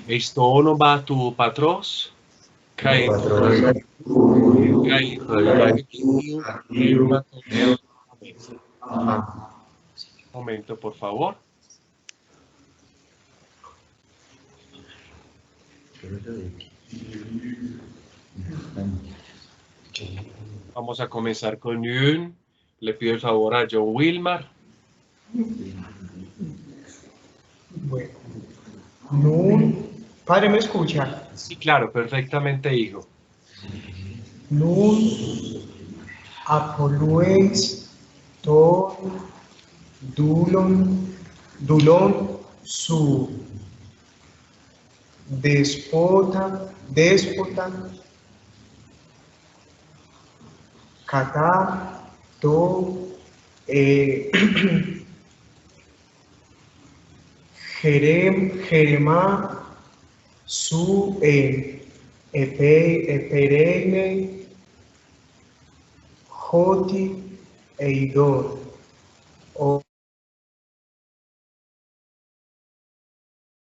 Estono tu patros, kai un momento, por favor. Vamos a comenzar con Yun. Le pido el favor a John Wilmar. Bueno. Nun. Padre, ¿me escucha? Sí, claro, perfectamente, hijo. Nun apolueis ton dulon su déspota kata to jerema su epereine hoti eidor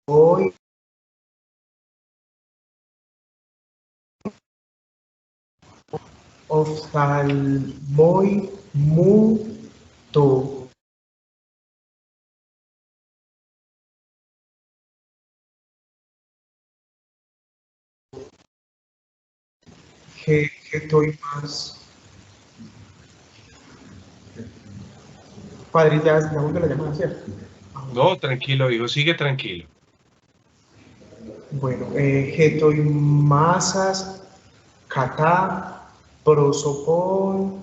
hoy oftalmoi muto que estoy más. Padre, ya estamos de la llamada, ¿cierto? No, tranquilo, hijo, sigue tranquilo. Bueno, estoy masas, kata, prosopon,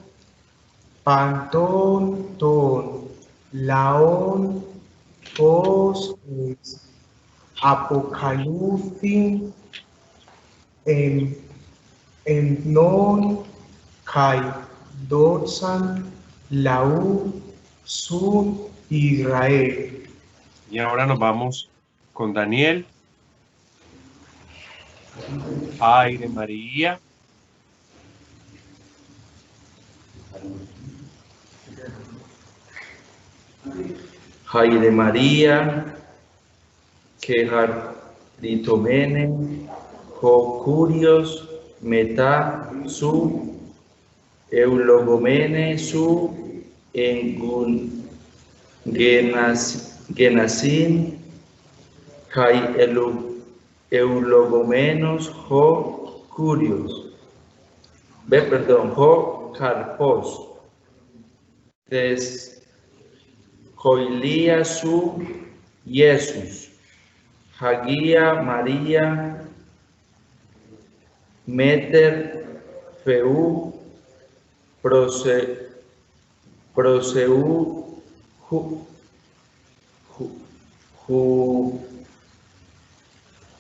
pantón, ton, laón, pos, apocalufin, en non, kai, dotsan, lau, sun, Israel. Y ahora nos vamos con Daniel. Ay de María. Ay de María, que haritomene, jocurios, meta su, eulogomene su, en genasin, kai eulogomenos jo curios. Jo carpos. Coilia su Jesús, Hagia María, Meter feu, proseu,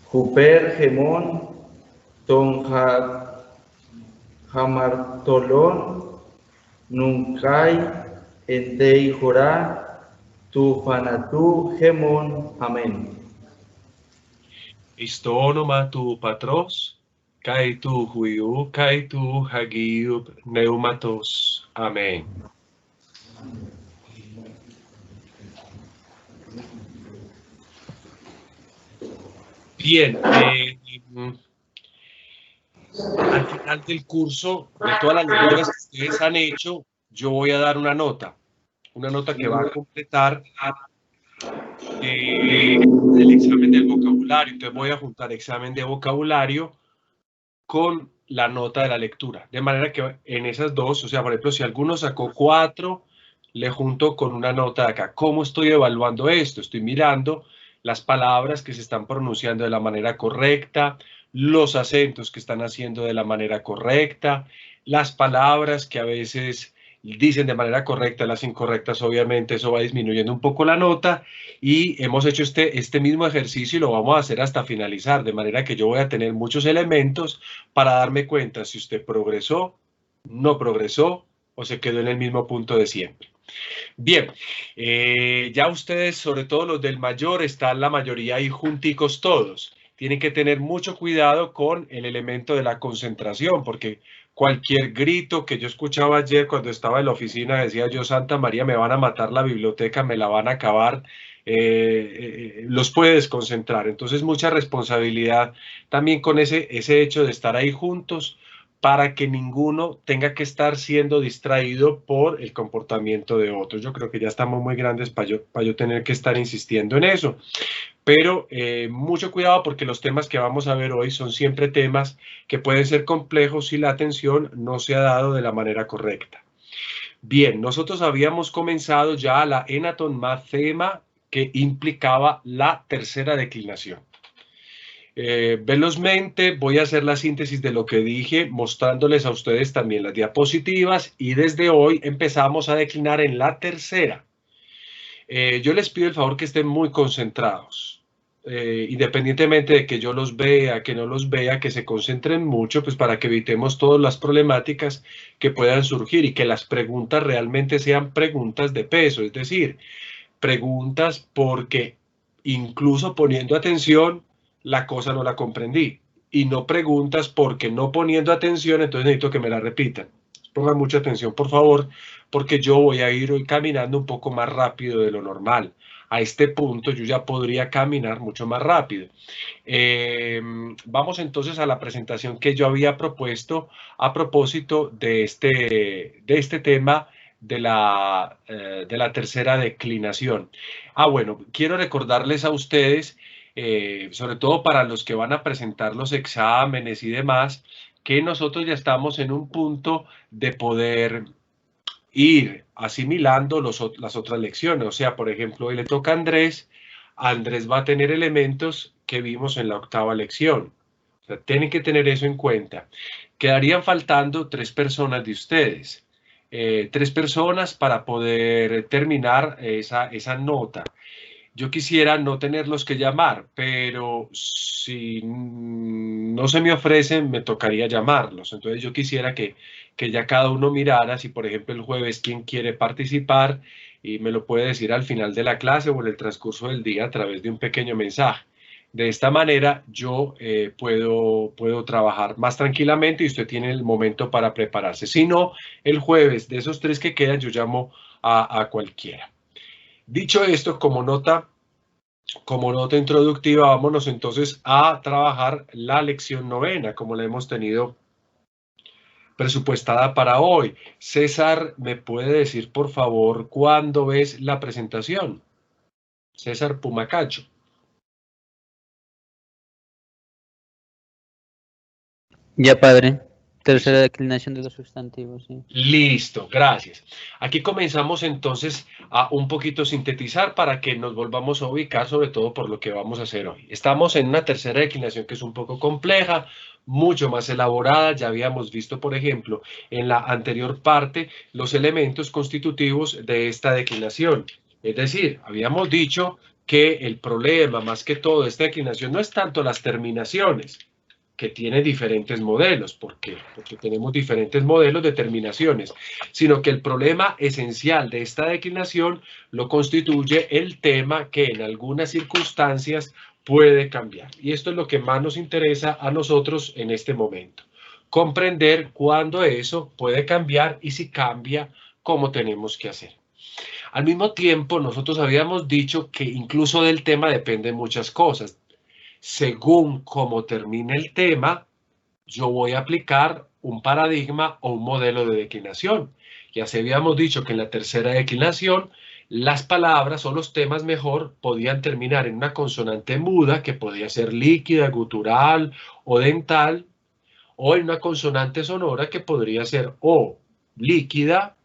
Juper Gemón, Ton Jamartolón, Nuncai, Entei Jorá, tu fanatú gemón. Amén. Istonoma tu patros, kai tu huiu, kai tu hagiu neumatos. Amén. Bien, al final del curso, de todas las lecturas que ustedes han hecho, yo voy a dar una nota que va a completar el examen del vocabulario. Entonces voy a juntar examen de vocabulario con la nota de la lectura. De manera que en esas dos, o sea, por ejemplo, si alguno sacó 4, le junto con una nota de acá. ¿Cómo estoy evaluando esto? Estoy mirando las palabras que se están pronunciando de la manera correcta, los acentos que están haciendo de la manera correcta, las palabras que a veces dicen de manera correcta, las incorrectas, obviamente eso va disminuyendo un poco la nota, y hemos hecho este mismo ejercicio y lo vamos a hacer hasta finalizar, de manera que yo voy a tener muchos elementos para darme cuenta si usted progresó, no progresó o se quedó en el mismo punto de siempre. Bien, ya ustedes, sobre todo los del mayor, están la mayoría ahí junticos todos. Tienen que tener mucho cuidado con el elemento de la concentración, porque cualquier grito que yo escuchaba ayer cuando estaba en la oficina, decía yo, Santa María, me van a matar la biblioteca, me la van a acabar, los puede desconcentrar. Entonces, mucha responsabilidad también con ese hecho de estar ahí juntos para que ninguno tenga que estar siendo distraído por el comportamiento de otros. Yo creo que ya estamos muy grandes para yo tener que estar insistiendo en eso. Pero mucho cuidado porque los temas que vamos a ver hoy son siempre temas que pueden ser complejos si la atención no se ha dado de la manera correcta. Bien, nosotros habíamos comenzado ya la Enaton Mathema que implicaba la tercera declinación. Velozmente voy a hacer la síntesis de lo que dije, mostrándoles a ustedes también las diapositivas y desde hoy empezamos a declinar en la tercera. Yo les pido el favor que estén muy concentrados, independientemente de que yo los vea, que no los vea, que se concentren mucho, pues para que evitemos todas las problemáticas que puedan surgir y que las preguntas realmente sean preguntas de peso, es decir, preguntas porque incluso poniendo atención, la cosa no la comprendí. Y no preguntas porque no poniendo atención, entonces necesito que me la repitan. Pongan mucha atención, por favor, porque yo voy a ir hoy caminando un poco más rápido de lo normal. A este punto yo ya podría caminar mucho más rápido. Vamos entonces a la presentación que yo había propuesto a propósito de este tema de la tercera declinación. Bueno, quiero recordarles a ustedes, sobre todo para los que van a presentar los exámenes y demás, que nosotros ya estamos en un punto de poder ir asimilando las otras lecciones. O sea, por ejemplo, hoy le toca a Andrés. Andrés va a tener elementos que vimos en la octava lección. O sea, tienen que tener eso en cuenta. Quedarían faltando 3 personas de ustedes. 3 personas para poder terminar esa nota. Yo quisiera no tenerlos que llamar, pero si no se me ofrecen, me tocaría llamarlos. Entonces yo quisiera que ya cada uno mirara si, por ejemplo, el jueves quién quiere participar y me lo puede decir al final de la clase o en el transcurso del día a través de un pequeño mensaje. De esta manera yo puedo trabajar más tranquilamente y usted tiene el momento para prepararse. Si no, el jueves de esos 3 que quedan, yo llamo a cualquiera. Dicho esto, como nota introductiva, vámonos entonces a trabajar la lección novena, como la hemos tenido presupuestada para hoy. César, ¿me puede decir, por favor, cuándo ves la presentación? César Pumacacho. Ya, padre. Tercera declinación de los sustantivos, sí. Listo, gracias. Aquí comenzamos entonces a un poquito sintetizar para que nos volvamos a ubicar, sobre todo por lo que vamos a hacer hoy. Estamos en una tercera declinación que es un poco compleja, mucho más elaborada. Ya habíamos visto, por ejemplo, en la anterior parte, los elementos constitutivos de esta declinación. Es decir, habíamos dicho que el problema, más que todo, de esta declinación no es tanto las terminaciones, que tiene diferentes modelos. ¿Por qué? Porque tenemos diferentes modelos de terminaciones, sino que el problema esencial de esta declinación lo constituye el tema que en algunas circunstancias puede cambiar. Y esto es lo que más nos interesa a nosotros en este momento. Comprender cuándo eso puede cambiar y si cambia, cómo tenemos que hacer. Al mismo tiempo, nosotros habíamos dicho que incluso del tema dependen muchas cosas. Según cómo termine el tema, yo voy a aplicar un paradigma o un modelo de declinación. Ya se habíamos dicho que en la tercera declinación, las palabras o los temas mejor podían terminar en una consonante muda que podía ser líquida, gutural o dental, o en una consonante sonora que podría ser o líquida,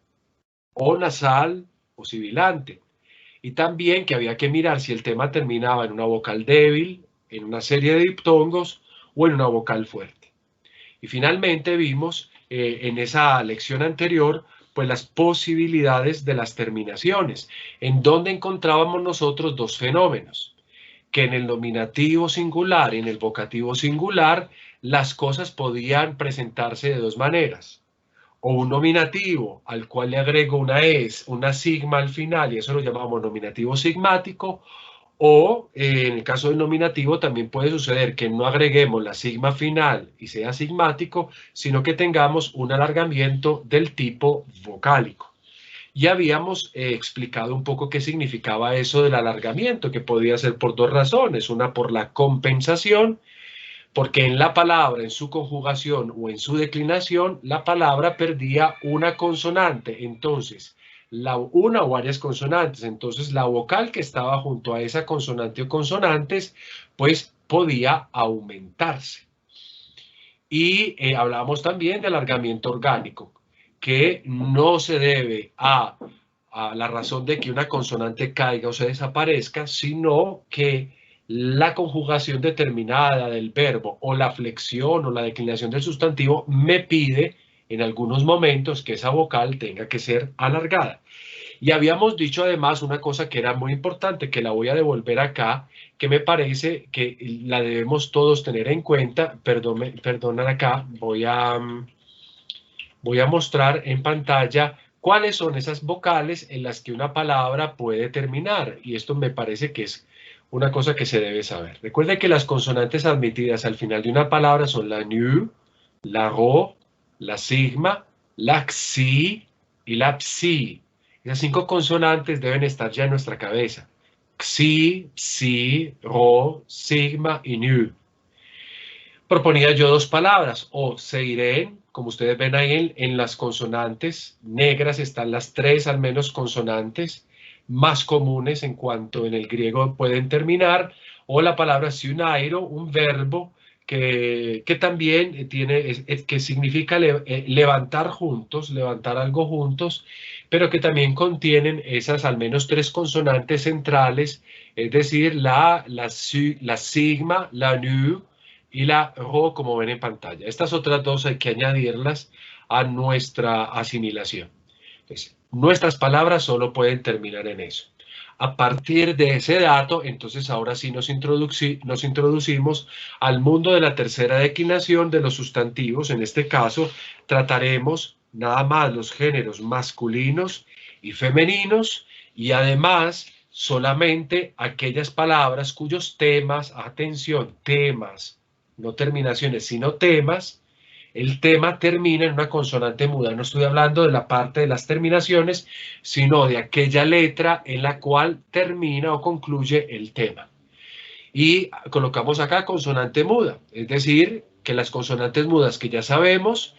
o nasal, o sibilante. Y también que había que mirar si el tema terminaba en una vocal débil, en una serie de diptongos o en una vocal fuerte. Y finalmente vimos en esa lección anterior pues las posibilidades de las terminaciones, en donde encontrábamos nosotros 2 fenómenos, que en el nominativo singular y en el vocativo singular las cosas podían presentarse de 2 maneras. O un nominativo al cual le agrego una sigma al final y eso lo llamamos nominativo sigmático, o en el caso del nominativo también puede suceder que no agreguemos la sigma final y sea sigmático, sino que tengamos un alargamiento del tipo vocálico. Y habíamos explicado un poco qué significaba eso del alargamiento, que podía ser por dos razones. Una, por la compensación, porque en la palabra, en su conjugación o en su declinación, la palabra perdía una consonante. Entonces, una o varias consonantes. Entonces, la vocal que estaba junto a esa consonante o consonantes, pues podía aumentarse. Y hablábamos también de alargamiento orgánico, que no se debe a la razón de que una consonante caiga o se desaparezca, sino que la conjugación determinada del verbo o la flexión o la declinación del sustantivo me pide en algunos momentos que esa vocal tenga que ser alargada. Y habíamos dicho además una cosa que era muy importante, que la voy a devolver acá, que me parece que la debemos todos tener en cuenta. Perdonan acá, voy a mostrar en pantalla cuáles son esas vocales en las que una palabra puede terminar. Y esto me parece que es una cosa que se debe saber. Recuerden que las consonantes admitidas al final de una palabra son la NU, la RO, la sigma, la XI y la PSI. Esas 5 consonantes deben estar ya en nuestra cabeza. XI, PSI, RO, sigma y NU. Proponía yo 2 palabras, o seiren, como ustedes ven ahí en las consonantes negras están las 3 al menos consonantes más comunes en cuanto en el griego pueden terminar, o la palabra siunairo, un verbo que también que significa levantar juntos, levantar algo juntos, pero que también contienen esas al menos 3 consonantes centrales, es decir, la sigma, la nu y la RO, como ven en pantalla. Estas otras 2 hay que añadirlas a nuestra asimilación. Entonces, nuestras palabras solo pueden terminar en eso. A partir de ese dato, entonces ahora sí nos introducimos al mundo de la tercera declinación de los sustantivos. En este caso, trataremos nada más los géneros masculinos y femeninos y además solamente aquellas palabras cuyos temas, atención, temas, no terminaciones, sino temas, el tema termina en una consonante muda. No estoy hablando de la parte de las terminaciones, sino de aquella letra en la cual termina o concluye el tema. Y colocamos acá consonante muda, es decir, que las consonantes mudas que ya sabemos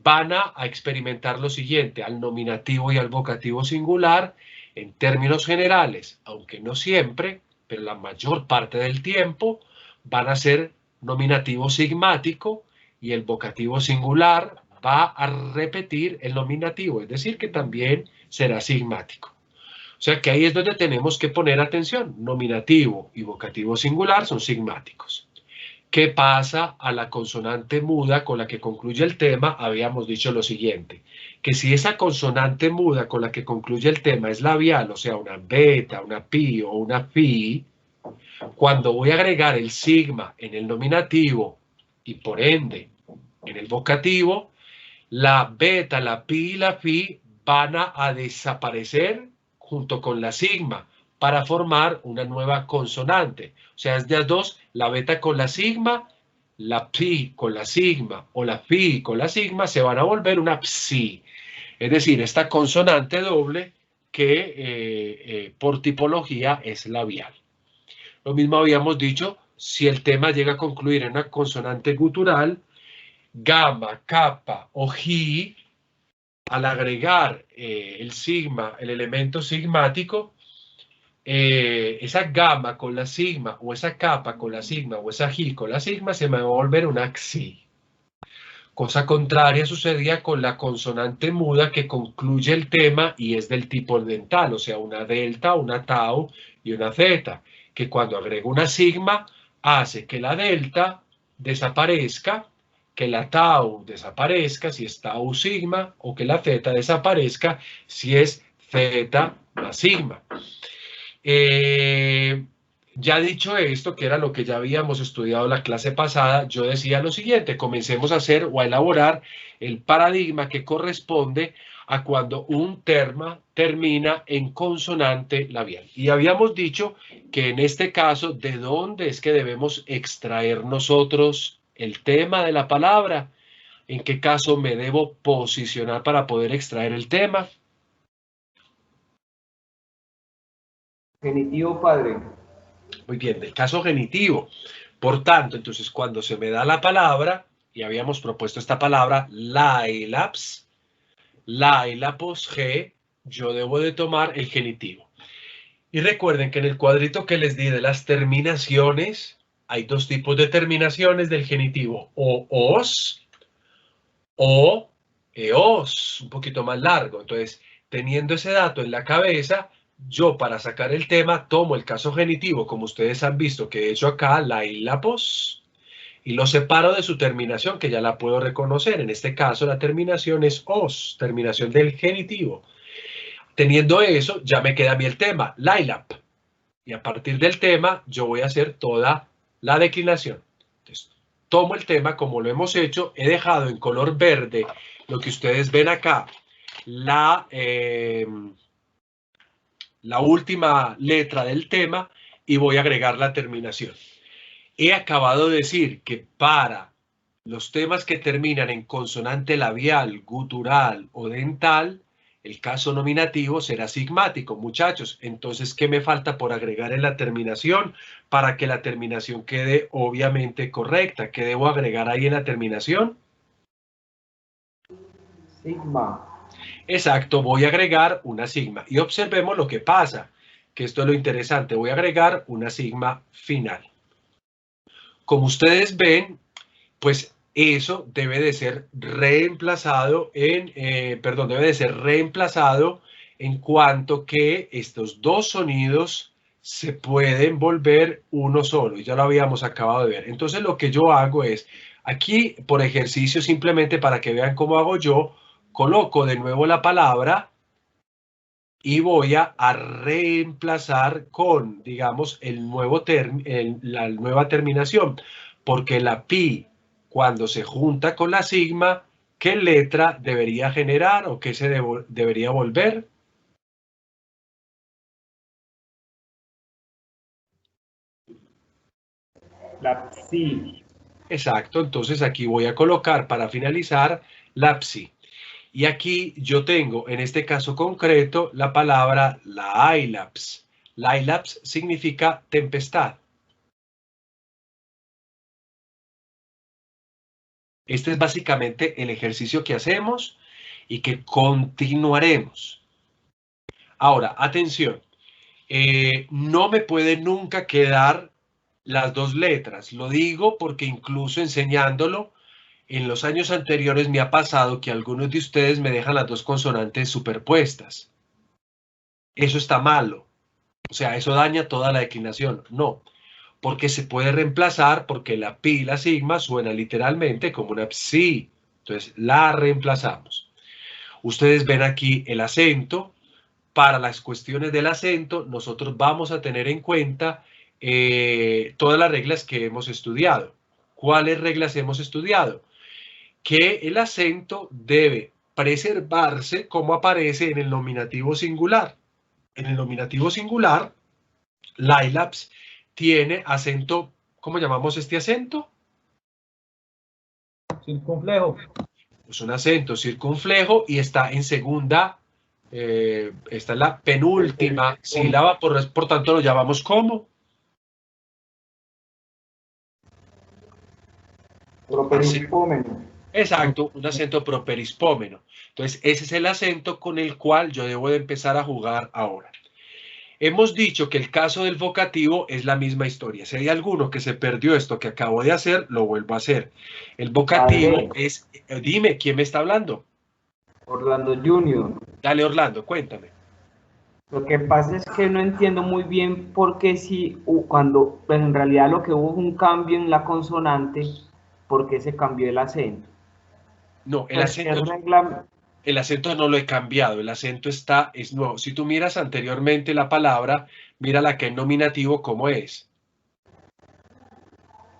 van a experimentar lo siguiente, al nominativo y al vocativo singular, en términos generales, aunque no siempre, pero la mayor parte del tiempo, van a ser nominativo sigmático y el vocativo singular va a repetir el nominativo, es decir, que también será sigmático. O sea que ahí es donde tenemos que poner atención. Nominativo y vocativo singular son sigmáticos. ¿Qué pasa a la consonante muda con la que concluye el tema? Habíamos dicho lo siguiente, que si esa consonante muda con la que concluye el tema es labial, o sea, una beta, una pi o una fi, cuando voy a agregar el sigma en el nominativo y por ende en el vocativo, la beta, la pi y la fi van a desaparecer junto con la sigma para formar una nueva consonante. O sea, es de las 2, la beta con la sigma, la pi con la sigma o la fi con la sigma se van a volver una psi. Es decir, esta consonante doble que por tipología es labial. Lo mismo habíamos dicho, si el tema llega a concluir en una consonante gutural, gamma, kappa o ji, al agregar el sigma, el elemento sigmático, esa gamma con la sigma o esa kappa con la sigma o esa ji con la sigma se me va a volver una xi. Cosa contraria sucedía con la consonante muda que concluye el tema y es del tipo dental, o sea, una delta, una tau y una zeta, que cuando agrego una sigma hace que la delta desaparezca, que la tau desaparezca si es tau sigma o que la zeta desaparezca si es zeta más sigma. Ya dicho esto, que era lo que ya habíamos estudiado la clase pasada, yo decía lo siguiente, comencemos a hacer o a elaborar el paradigma que corresponde a cuando un terma termina en consonante labial. Y habíamos dicho que en este caso, ¿de dónde es que debemos extraer nosotros el tema de la palabra? ¿En qué caso me debo posicionar para poder extraer el tema? Genitivo, padre. Muy bien, del caso genitivo. Por tanto, entonces, cuando se me da la palabra, y habíamos propuesto esta palabra, lailaps, lailapos G, yo debo de tomar el genitivo. Y recuerden que en el cuadrito que les di de las terminaciones, hay dos tipos de terminaciones del genitivo, o os o eos, un poquito más largo. Entonces, teniendo ese dato en la cabeza, yo para sacar el tema tomo el caso genitivo, como ustedes han visto que he hecho acá, lailapos, y lo separo de su terminación, que ya la puedo reconocer. En este caso, la terminación es os, terminación del genitivo. Teniendo eso, ya me queda a mí el tema, lailap. Y a partir del tema, yo voy a hacer toda la declinación. Entonces, tomo el tema como lo hemos hecho, he dejado en color verde lo que ustedes ven acá, la última letra del tema y voy a agregar la terminación. He acabado de decir que para los temas que terminan en consonante labial, gutural o dental, el caso nominativo será sigmático, muchachos. Entonces, ¿qué me falta por agregar en la terminación para que la terminación quede obviamente correcta? ¿Qué debo agregar ahí en la terminación? Sigma. Exacto, voy a agregar una sigma. Y observemos lo que pasa, que esto es lo interesante. Voy a agregar una sigma final. Como ustedes ven, pues eso debe de ser reemplazado en cuanto que estos dos sonidos se pueden volver uno solo, y ya lo habíamos acabado de ver. Entonces lo que yo hago es, aquí por ejercicio, simplemente para que vean cómo hago yo, coloco de nuevo la palabra y voy a reemplazar con, digamos, la nueva terminación, porque la pi, cuando se junta con la sigma, ¿qué letra debería generar o qué se debería volver? La psi. Exacto, entonces aquí voy a colocar para finalizar la psi. Y aquí yo tengo, en este caso concreto, la palabra lailaps. Lailaps significa tempestad. Este es básicamente el ejercicio que hacemos y que continuaremos. Ahora, atención, no me puede nunca quedar las dos letras. Lo digo porque incluso enseñándolo, en los años anteriores me ha pasado que algunos de ustedes me dejan las dos consonantes superpuestas. Eso está malo. O sea, eso daña toda la declinación. No, porque se puede reemplazar porque la pi y la sigma suena literalmente como una psi. Entonces, la reemplazamos. Ustedes ven aquí el acento. Para las cuestiones del acento, nosotros vamos a tener en cuenta todas las reglas que hemos estudiado. ¿Cuáles reglas hemos estudiado? Que el acento debe preservarse como aparece en el nominativo singular. En el nominativo singular, lailaps tiene acento, ¿cómo llamamos este acento? Circunflejo. Es un acento circunflejo y está en segunda, esta es la penúltima sílaba, por tanto lo llamamos como Properispómeno. exacto, un acento properispómeno. Entonces, ese es el acento con el cual yo debo de empezar a jugar ahora. Hemos dicho que el caso del vocativo es la misma historia. Si hay alguno que se perdió esto que acabo de hacer, lo vuelvo a hacer. El vocativo es, dime, ¿quién me está hablando? Orlando Junior. Dale, Orlando, cuéntame. Lo que pasa es que no entiendo muy bien por qué si cuando pues en realidad lo que hubo fue un cambio en la consonante, ¿por qué se cambió el acento? No, Pues, el acento no lo he cambiado, el acento es nuevo. Si tú miras anteriormente la palabra, mira la que es nominativo, ¿cómo es?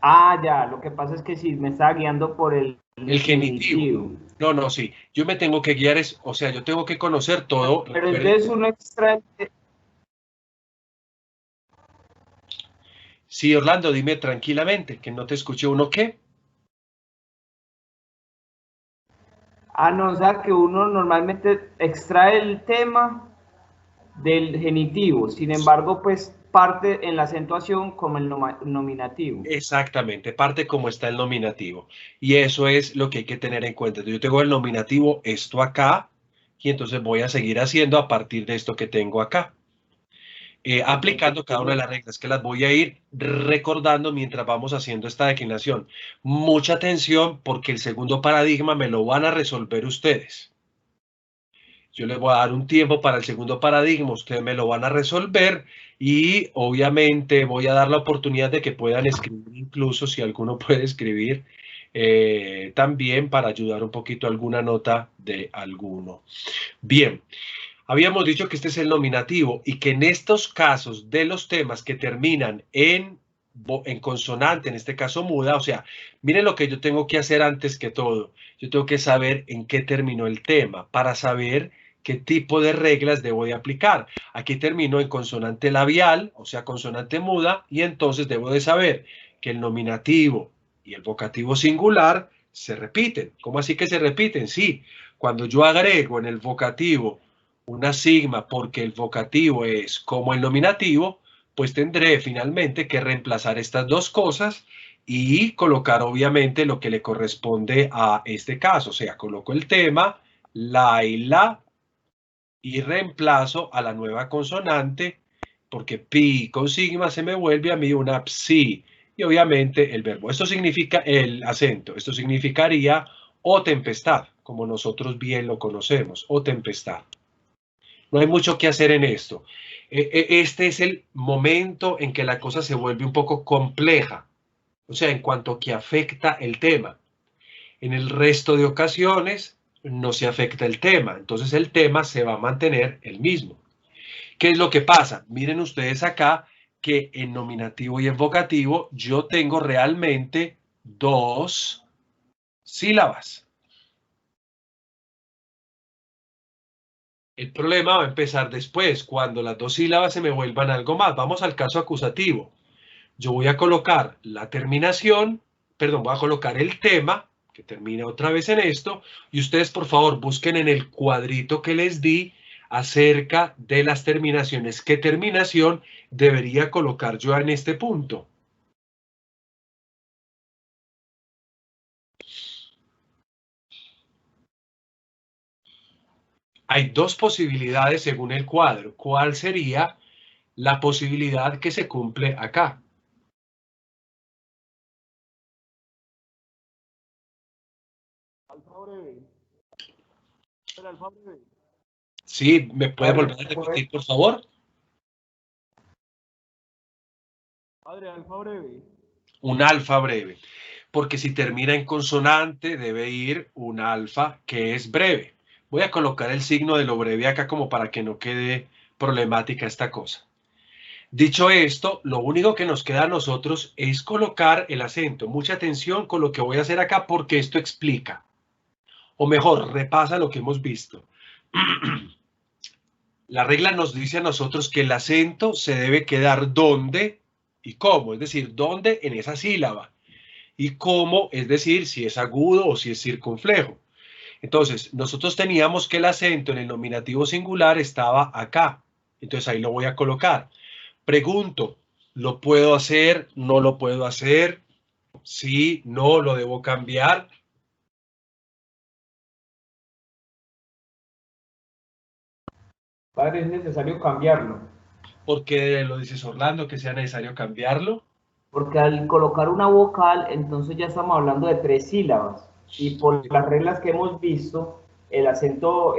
Ah, ya, lo que pasa es que sí, me estaba guiando por el genitivo. No, sí. Yo me tengo que guiar, o sea, yo tengo que conocer todo. Pero entonces uno extrae. Sí, Orlando, dime tranquilamente, que no te escuché. ¿Uno qué? Ah, no, o sea que uno normalmente extrae el tema del genitivo. Sin embargo, pues parte en la acentuación como el nominativo. Exactamente, parte como está el nominativo. Y eso es lo que hay que tener en cuenta. Yo tengo el nominativo, esto acá, y entonces voy a seguir haciendo a partir de esto que tengo acá. Aplicando cada una de las reglas que las voy a ir recordando mientras vamos haciendo esta declinación. Mucha atención porque el segundo paradigma me lo van a resolver ustedes. Yo les voy a dar un tiempo para el segundo paradigma, ustedes me lo van a resolver y obviamente voy a dar la oportunidad de que puedan escribir, incluso si alguno puede escribir también para ayudar un poquito a alguna nota de alguno. Bien. Habíamos dicho que este es el nominativo y que en estos casos de los temas que terminan en consonante, en este caso muda, o sea, miren lo que yo tengo que hacer antes que todo. Yo tengo que saber en qué terminó el tema para saber qué tipo de reglas debo de aplicar. Aquí termino en consonante labial, o sea, consonante muda, y entonces debo de saber que el nominativo y el vocativo singular se repiten. ¿Cómo así que se repiten? Sí, cuando yo agrego en el vocativo una sigma porque el vocativo es como el nominativo, pues tendré finalmente que reemplazar estas dos cosas y colocar obviamente lo que le corresponde a este caso. O sea, coloco el tema, la y la, y reemplazo a la nueva consonante porque pi con sigma se me vuelve a mí una psi. Y obviamente el verbo. Esto significa el acento. Esto significaría o tempestad, como nosotros bien lo conocemos, o tempestad. No hay mucho que hacer en esto. Este es el momento en que la cosa se vuelve un poco compleja, o sea, en cuanto que afecta el tema. En el resto de ocasiones no se afecta el tema, entonces el tema se va a mantener el mismo. ¿Qué es lo que pasa? Miren ustedes acá que en nominativo y en vocativo yo tengo realmente dos sílabas. El problema va a empezar después, cuando las dos sílabas se me vuelvan algo más. Vamos al caso acusativo. Yo voy a colocar la terminación, perdón, voy a colocar el tema, que termina otra vez en esto, y ustedes por favor busquen en el cuadrito que les di acerca de las terminaciones. ¿Qué terminación debería colocar yo en este punto? Hay dos posibilidades según el cuadro. ¿Cuál sería la posibilidad que se cumple acá? Alfa breve. El alfa breve. Sí, ¿me puede volver a repetir, por favor? Padre, alfa breve. Un alfa breve. Porque si termina en consonante, debe ir un alfa que es breve. Voy a colocar el signo de lo breve acá como para que no quede problemática esta cosa. Dicho esto, lo único que nos queda a nosotros es colocar el acento. Mucha atención con lo que voy a hacer acá porque esto explica. O mejor, repasa lo que hemos visto. La regla nos dice a nosotros que el acento se debe quedar ¿dónde? Y cómo, es decir, ¿dónde? En esa sílaba. Y cómo, es decir, si es agudo o si es circunflejo. Entonces, nosotros teníamos que el acento en el nominativo singular estaba acá. Entonces ahí lo voy a colocar. Pregunto, ¿lo puedo hacer? ¿No lo puedo hacer? Sí, no, lo debo cambiar. Padre, es necesario cambiarlo. ¿Por qué lo dices, Orlando, que sea necesario cambiarlo? Porque al colocar una vocal, entonces ya estamos hablando de 3 sílabas. Y por las reglas que hemos visto, el acento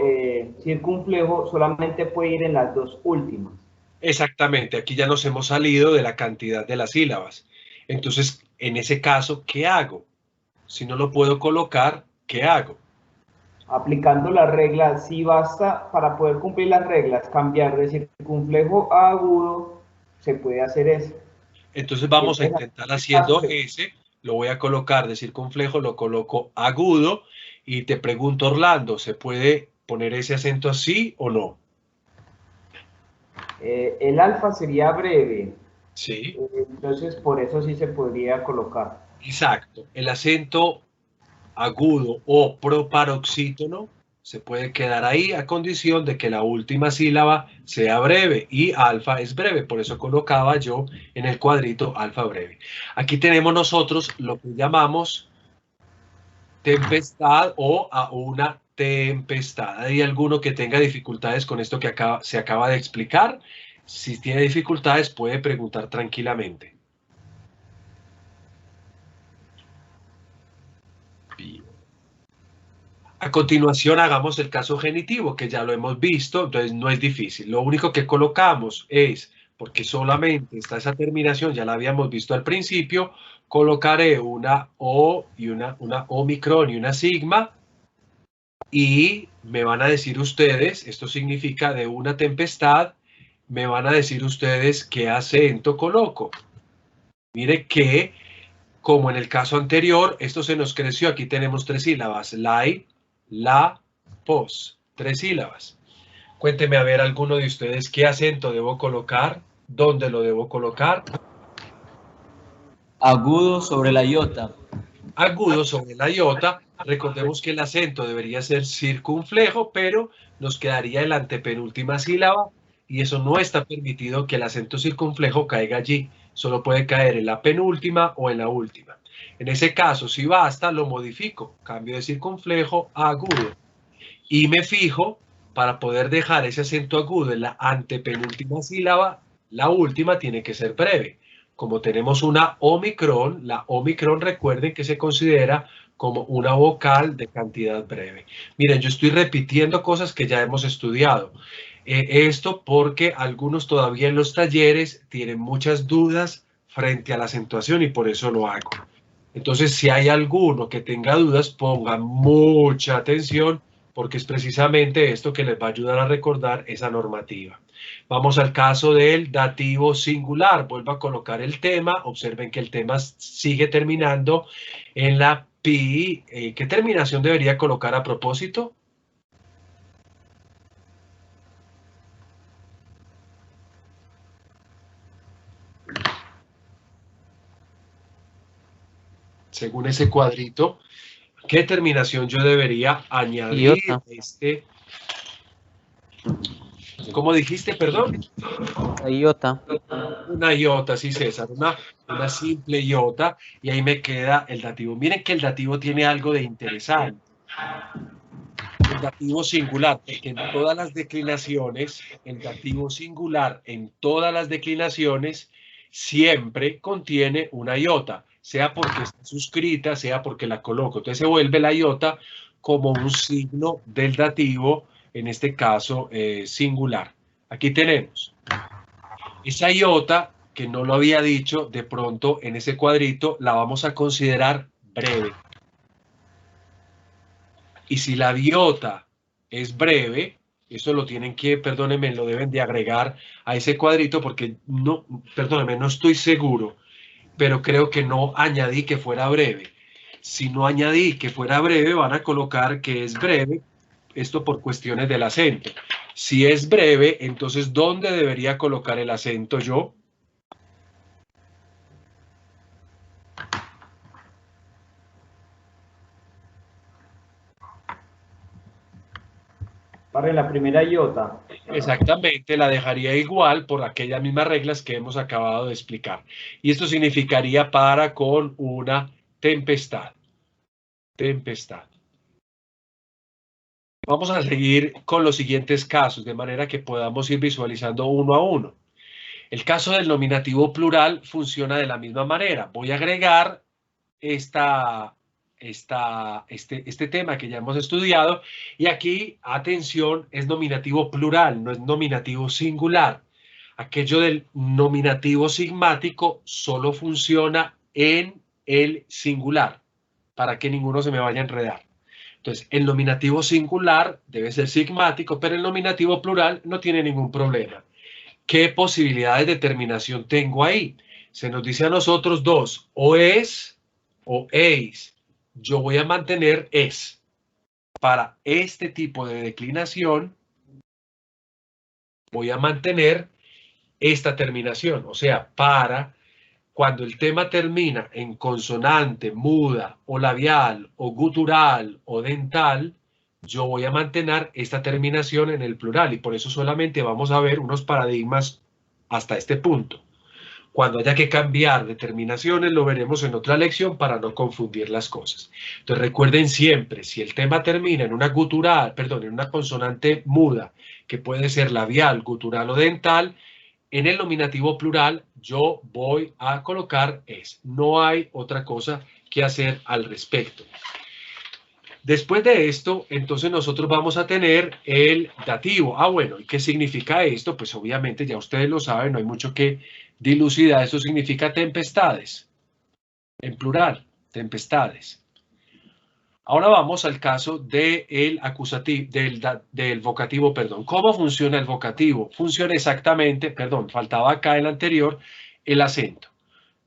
circunflejo solamente puede ir en las dos últimas. Exactamente, aquí ya nos hemos salido de la cantidad de las sílabas. Entonces, en ese caso, ¿qué hago? Si no lo puedo colocar, ¿qué hago? Aplicando las reglas, si basta para poder cumplir las reglas, cambiar de circunflejo a agudo, se puede hacer eso. Entonces vamos a intentar haciendo ese, lo voy a colocar de circunflejo, lo coloco agudo y te pregunto, Orlando, ¿se puede poner ese acento así o no? El alfa sería breve, Sí, entonces por eso sí se podría colocar. exacto. El acento agudo o proparoxítono se puede quedar ahí a condición de que la última sílaba sea breve y alfa es breve. Por eso colocaba yo en el cuadrito alfa breve. Aquí tenemos nosotros lo que llamamos tempestad o a una tempestad. ¿Hay alguno que tenga dificultades con esto que se acaba de explicar? Si tiene dificultades puede preguntar tranquilamente. Bien. A continuación hagamos el caso genitivo, que ya lo hemos visto, entonces no es difícil. Lo único que colocamos es, porque solamente está esa terminación, ya la habíamos visto al principio, colocaré una O y una Omicron y una sigma, y me van a decir ustedes, esto significa de una tempestad, me van a decir ustedes qué acento coloco. Mire que, como en el caso anterior, esto se nos creció, aquí tenemos 3 sílabas, la, pos, 3 sílabas. Cuénteme a ver alguno de ustedes qué acento debo colocar, dónde lo debo colocar. Agudo sobre la iota. Agudo sobre la iota. Recordemos que el acento debería ser circunflejo, pero nos quedaría en la antepenúltima sílaba y eso no está permitido que el acento circunflejo caiga allí. Solo puede caer en la penúltima o en la última. En ese caso, si basta, lo modifico. Cambio de circunflejo a agudo. Y me fijo, para poder dejar ese acento agudo en la antepenúltima sílaba, la última tiene que ser breve. Como tenemos una omicron, la omicron recuerden que se considera como una vocal de cantidad breve. Miren, yo estoy repitiendo cosas que ya hemos estudiado. Esto porque algunos todavía en los talleres tienen muchas dudas frente a la acentuación y por eso lo hago. Entonces, si hay alguno que tenga dudas, pongan mucha atención porque es precisamente esto que les va a ayudar a recordar esa normativa. Vamos al caso del dativo singular. Vuelvo a colocar el tema. Observen que el tema sigue terminando en la pi. ¿Qué terminación debería colocar a propósito? Según ese cuadrito, ¿qué terminación yo debería añadir? Iota. ¿Cómo dijiste, perdón? La iota. Una iota, sí, César, una simple iota, y ahí me queda el dativo. Miren que el dativo tiene algo de interesante. El dativo singular, porque en todas las declinaciones, el dativo singular en todas las declinaciones siempre contiene una iota, sea porque está suscrita, sea porque la coloco. Entonces se vuelve la iota como un signo del dativo, en este caso singular. Aquí tenemos esa iota, que no lo había dicho, de pronto en ese cuadrito la vamos a considerar breve. Y si la iota es breve, eso lo tienen que, perdónenme, lo deben de agregar a ese cuadrito porque no, perdónenme, no estoy seguro, pero creo que no añadí que fuera breve. Si no añadí que fuera breve, van a colocar que es breve, esto por cuestiones del acento. Si es breve, entonces, ¿dónde debería colocar el acento yo? Para la primera iota. Exactamente, la dejaría igual por aquellas mismas reglas que hemos acabado de explicar. Y esto significaría para con una tempestad. Tempestad. Vamos a seguir con los siguientes casos, de manera que podamos ir visualizando uno a uno. El caso del nominativo plural funciona de la misma manera. Voy a agregar este tema que ya hemos estudiado, y aquí, atención, es nominativo plural, no es nominativo singular. Aquello del nominativo sigmático solo funciona en el singular, para que ninguno se me vaya a enredar. Entonces, el nominativo singular debe ser sigmático, pero el nominativo plural no tiene ningún problema. ¿Qué posibilidades de terminación tengo ahí? Se nos dice a nosotros dos, o es o eis. Yo voy a mantener es. Para este tipo de declinación, voy a mantener esta terminación. O sea, para cuando el tema termina en consonante, muda, o labial, o gutural, o dental, yo voy a mantener esta terminación en el plural y por eso solamente vamos a ver unos paradigmas hasta este punto. Cuando haya que cambiar de terminaciones lo veremos en otra lección para no confundir las cosas. Entonces recuerden siempre, si el tema termina en una gutural, perdón, en una consonante muda, que puede ser labial, gutural o dental, en el nominativo plural yo voy a colocar es. No hay otra cosa que hacer al respecto. Después de esto, entonces nosotros vamos a tener el dativo. Ah, bueno, ¿y qué significa esto? Pues obviamente ya ustedes lo saben, no hay mucho que dilucidar. Esto significa tempestades, en plural, tempestades. Ahora vamos al caso del acusativo, del vocativo, perdón. ¿Cómo funciona el vocativo? Funciona exactamente, perdón, faltaba acá el anterior, el acento.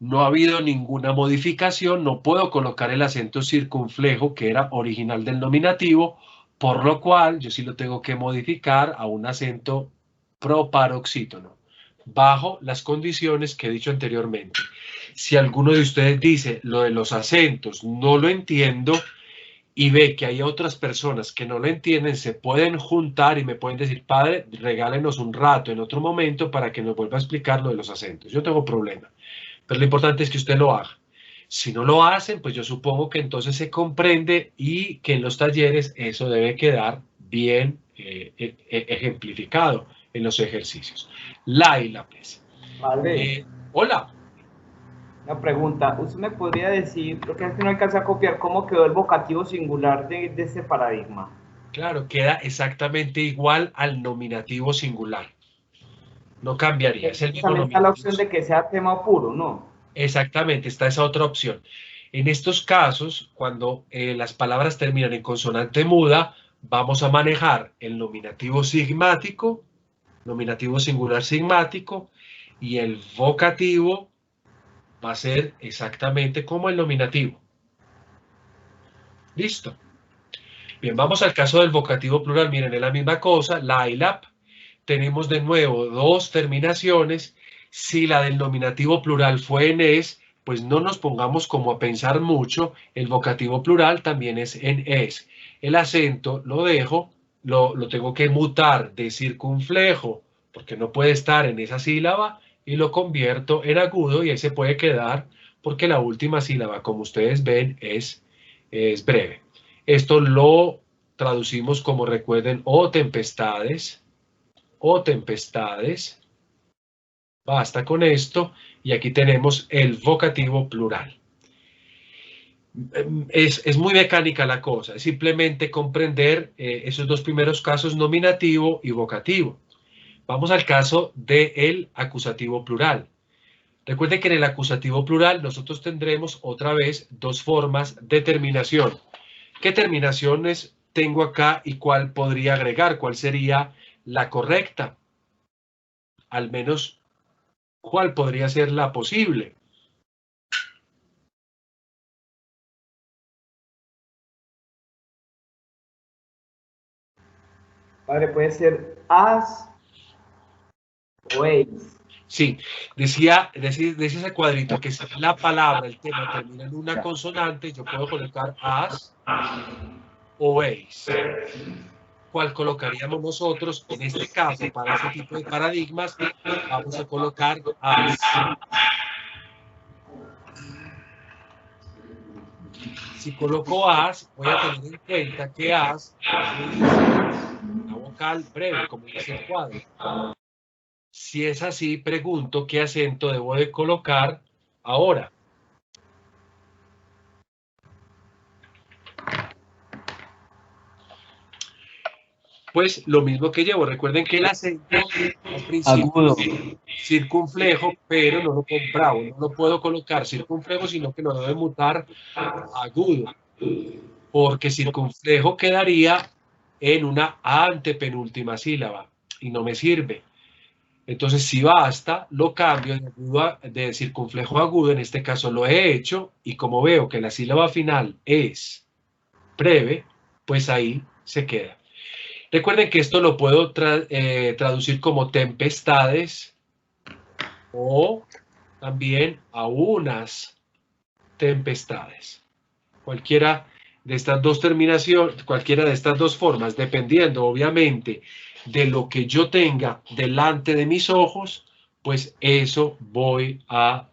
No ha habido ninguna modificación, no puedo colocar el acento circunflejo que era original del nominativo, por lo cual yo sí lo tengo que modificar a un acento proparoxítono, bajo las condiciones que he dicho anteriormente. Si alguno de ustedes dice lo de los acentos, no lo entiendo, y ve que hay otras personas que no lo entienden, se pueden juntar y me pueden decir, padre, regálenos un rato en otro momento para que nos vuelva a explicar lo de los acentos. Yo tengo problema. Pero lo importante es que usted lo haga. Si no lo hacen, pues yo supongo que entonces se comprende y que en los talleres eso debe quedar bien ejemplificado en los ejercicios. Laila, pues. Padre, Hola. una pregunta. ¿Usted me podría decir, lo que es que no alcanza a copiar, cómo quedó el vocativo singular de este paradigma? Claro, queda exactamente igual al nominativo singular. No cambiaría, es el mismo También está la nominativo. opción de que sea tema puro, ¿no? Exactamente, está esa otra opción. En estos casos, cuando las palabras terminan en consonante muda, vamos a manejar el nominativo sigmático, nominativo singular sigmático, y el vocativo va a ser exactamente como el nominativo. ¿Listo? Bien, vamos al caso del vocativo plural. Miren, es la misma cosa, LAILAP. Tenemos de nuevo dos terminaciones. Si la del nominativo plural fue en es, pues no nos pongamos como a pensar mucho. El vocativo plural también es en es. El acento lo dejo, lo tengo que mutar de circunflejo, porque no puede estar en esa sílaba, y lo convierto en agudo y ahí se puede quedar, porque la última sílaba, como ustedes ven, es breve. Esto lo traducimos como, recuerden, o tempestades, basta con esto, y aquí tenemos el vocativo plural. Es muy mecánica la cosa, es simplemente comprender esos dos primeros casos, nominativo y vocativo. Vamos al caso del acusativo plural. Recuerden que en el acusativo plural nosotros tendremos otra vez dos formas de terminación. ¿Qué terminaciones tengo acá y cuál podría agregar? ¿Cuál sería la correcta? Al menos, ¿cuál podría ser la posible? Padre, puede ser as o eis. Sí, decía ese cuadrito que si la palabra, el tema termina en una consonante, yo puedo colocar as o eis. ¿Cuál colocaríamos nosotros? En este caso, para este tipo de paradigmas, vamos a colocar as. Si coloco as, voy a tener en cuenta que as es una vocal breve, como dice el cuadro. Si es así, pregunto qué acento debo de colocar ahora. Pues lo mismo que llevo. Recuerden que el acento al principio Agudo. es circunflejo, pero no lo bravo, no lo puedo colocar circunflejo, sino que lo debo mutar a agudo, porque circunflejo quedaría en una antepenúltima sílaba y no me sirve. Entonces, si basta, lo cambio de circunflejo a agudo, en este caso lo he hecho, y como veo que la sílaba final es breve, pues ahí se queda. Recuerden que esto lo puedo traducir como tempestades o también a unas tempestades. Cualquiera de estas dos terminaciones, cualquiera de estas dos formas, dependiendo obviamente de lo que yo tenga delante de mis ojos, pues eso voy a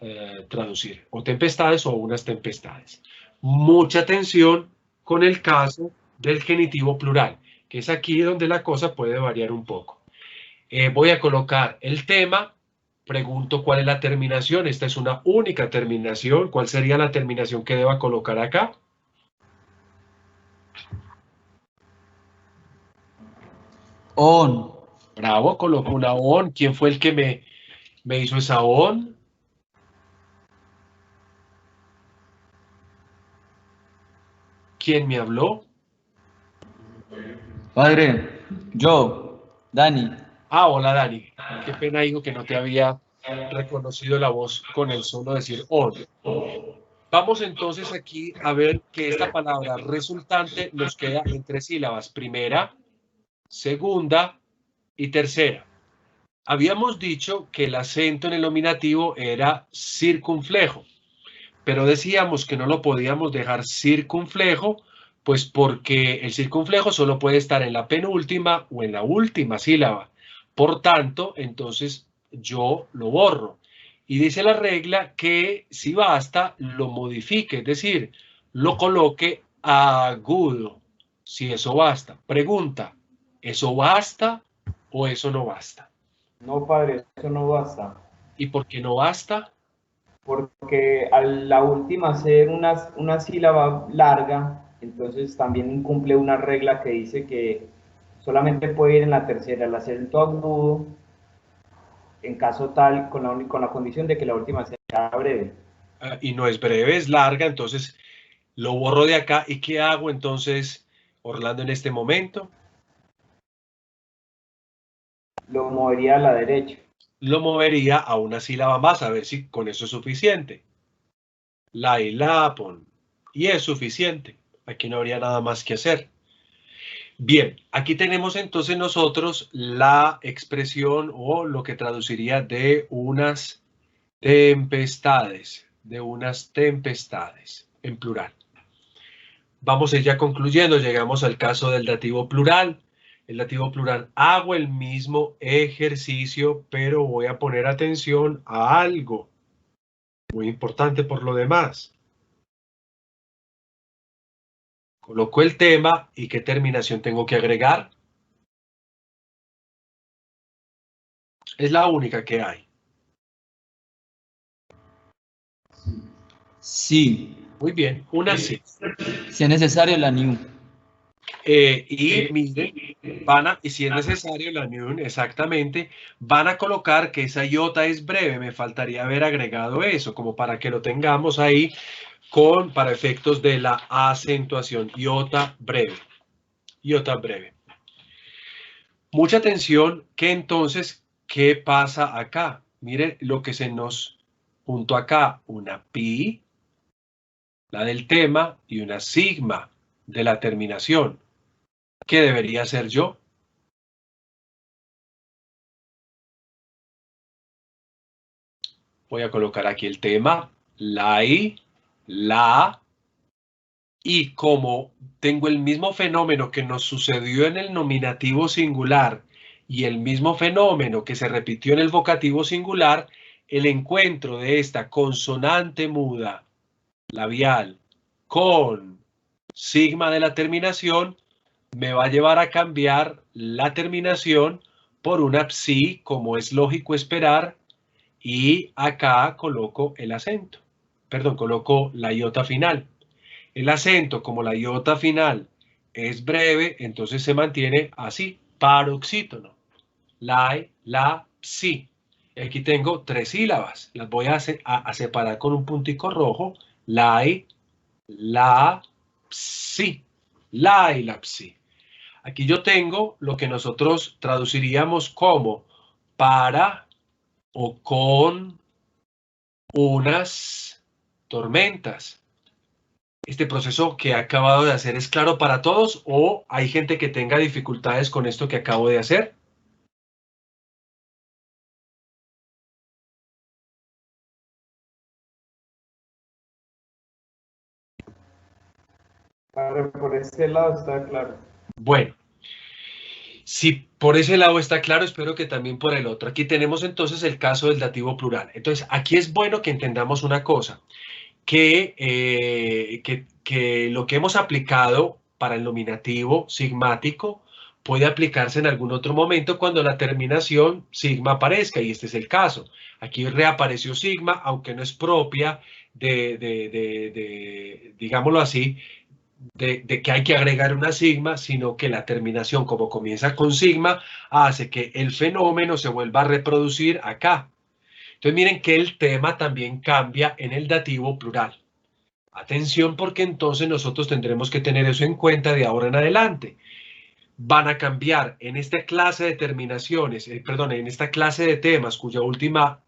traducir, o tempestades o unas tempestades. Mucha atención con el caso del genitivo plural, que es aquí donde la cosa puede variar un poco. Voy a colocar el tema, pregunto cuál es la terminación, esta es una única terminación, ¿cuál sería la terminación que deba colocar acá? On. Bravo, coloco una on. ¿Quién fue el que me hizo esa on? ¿Quién me habló? Padre, yo, Dani. Ah, hola Dani. Qué pena, hijo, que no te había reconocido la voz con el solo decir on. Vamos entonces aquí a ver que esta palabra resultante nos queda en 3 sílabas. Primera, segunda y tercera. Habíamos dicho que el acento en el nominativo era circunflejo, pero decíamos que no lo podíamos dejar circunflejo, pues porque el circunflejo solo puede estar en la penúltima o en la última sílaba. Por tanto, entonces yo lo borro. Y dice la regla que si basta, lo modifique, es decir, lo coloque agudo, si eso basta. Pregunta, ¿eso basta o eso no basta? No, padre, eso no basta. ¿Y por qué no basta? Porque a la última ser una sílaba larga, entonces también incumple una regla que dice que solamente puede ir en la tercera el acento agudo, en caso tal, con la condición de que la última sea breve. Y no es breve, es larga, entonces lo borro de acá. ¿Y qué hago entonces, Orlando, en este momento? Lo movería a la derecha. Lo movería a una sílaba más, a ver si con eso es suficiente. La y la pon. Y es suficiente. Aquí no habría nada más que hacer. Bien, aquí tenemos entonces nosotros la expresión o lo que traduciría de unas tempestades, en plural. Vamos a ir ya concluyendo, llegamos al caso del dativo plural. El dativo plural, hago el mismo ejercicio, pero voy a poner atención a algo muy importante por lo demás. Coloco el tema y qué terminación tengo que agregar. Es la única que hay. Sí. Muy bien, una sí. Si es necesario, la new. Y miren, y si es necesario, la new, exactamente, van a colocar que esa iota es breve. Me faltaría haber agregado eso, como para que lo tengamos ahí para efectos de la acentuación. Iota breve. Iota breve. Mucha atención, que entonces, ¿qué pasa acá? Miren lo que se nos juntó acá, una pi, la del tema, y una sigma de la terminación. ¿Qué debería ser yo? Voy a colocar aquí el tema, la i, la, y como tengo el mismo fenómeno que nos sucedió en el nominativo singular y el mismo fenómeno que se repitió en el vocativo singular, el encuentro de esta consonante muda labial con sigma de la terminación me va a llevar a cambiar la terminación por una psi, como es lógico esperar, y acá coloco el acento. Perdón, coloco la iota final. El acento, como la iota final es breve, entonces se mantiene así, paroxítono. La, psi. Aquí tengo 3 sílabas. Las voy a separar con un puntico rojo. La, psi. La y la psi. Aquí yo tengo lo que nosotros traduciríamos como para o con unas tormentas. ¿Este proceso que he acabado de hacer es claro para todos o hay gente que tenga dificultades con esto que acabo de hacer? Padre, por este lado está claro. Bueno, si por ese lado está claro, espero que también por el otro. Aquí tenemos entonces el caso del dativo plural. Entonces, aquí es bueno que entendamos una cosa, que lo que hemos aplicado para el nominativo sigmático puede aplicarse en algún otro momento cuando la terminación sigma aparezca, y este es el caso. Aquí reapareció sigma, aunque no es propia digámoslo así, de que hay que agregar una sigma, sino que la terminación, como comienza con sigma, hace que el fenómeno se vuelva a reproducir acá. Entonces miren que el tema también cambia en el dativo plural. Atención, porque entonces nosotros tendremos que tener eso en cuenta de ahora en adelante. Van a cambiar en esta clase de terminaciones, en esta clase de temas cuya última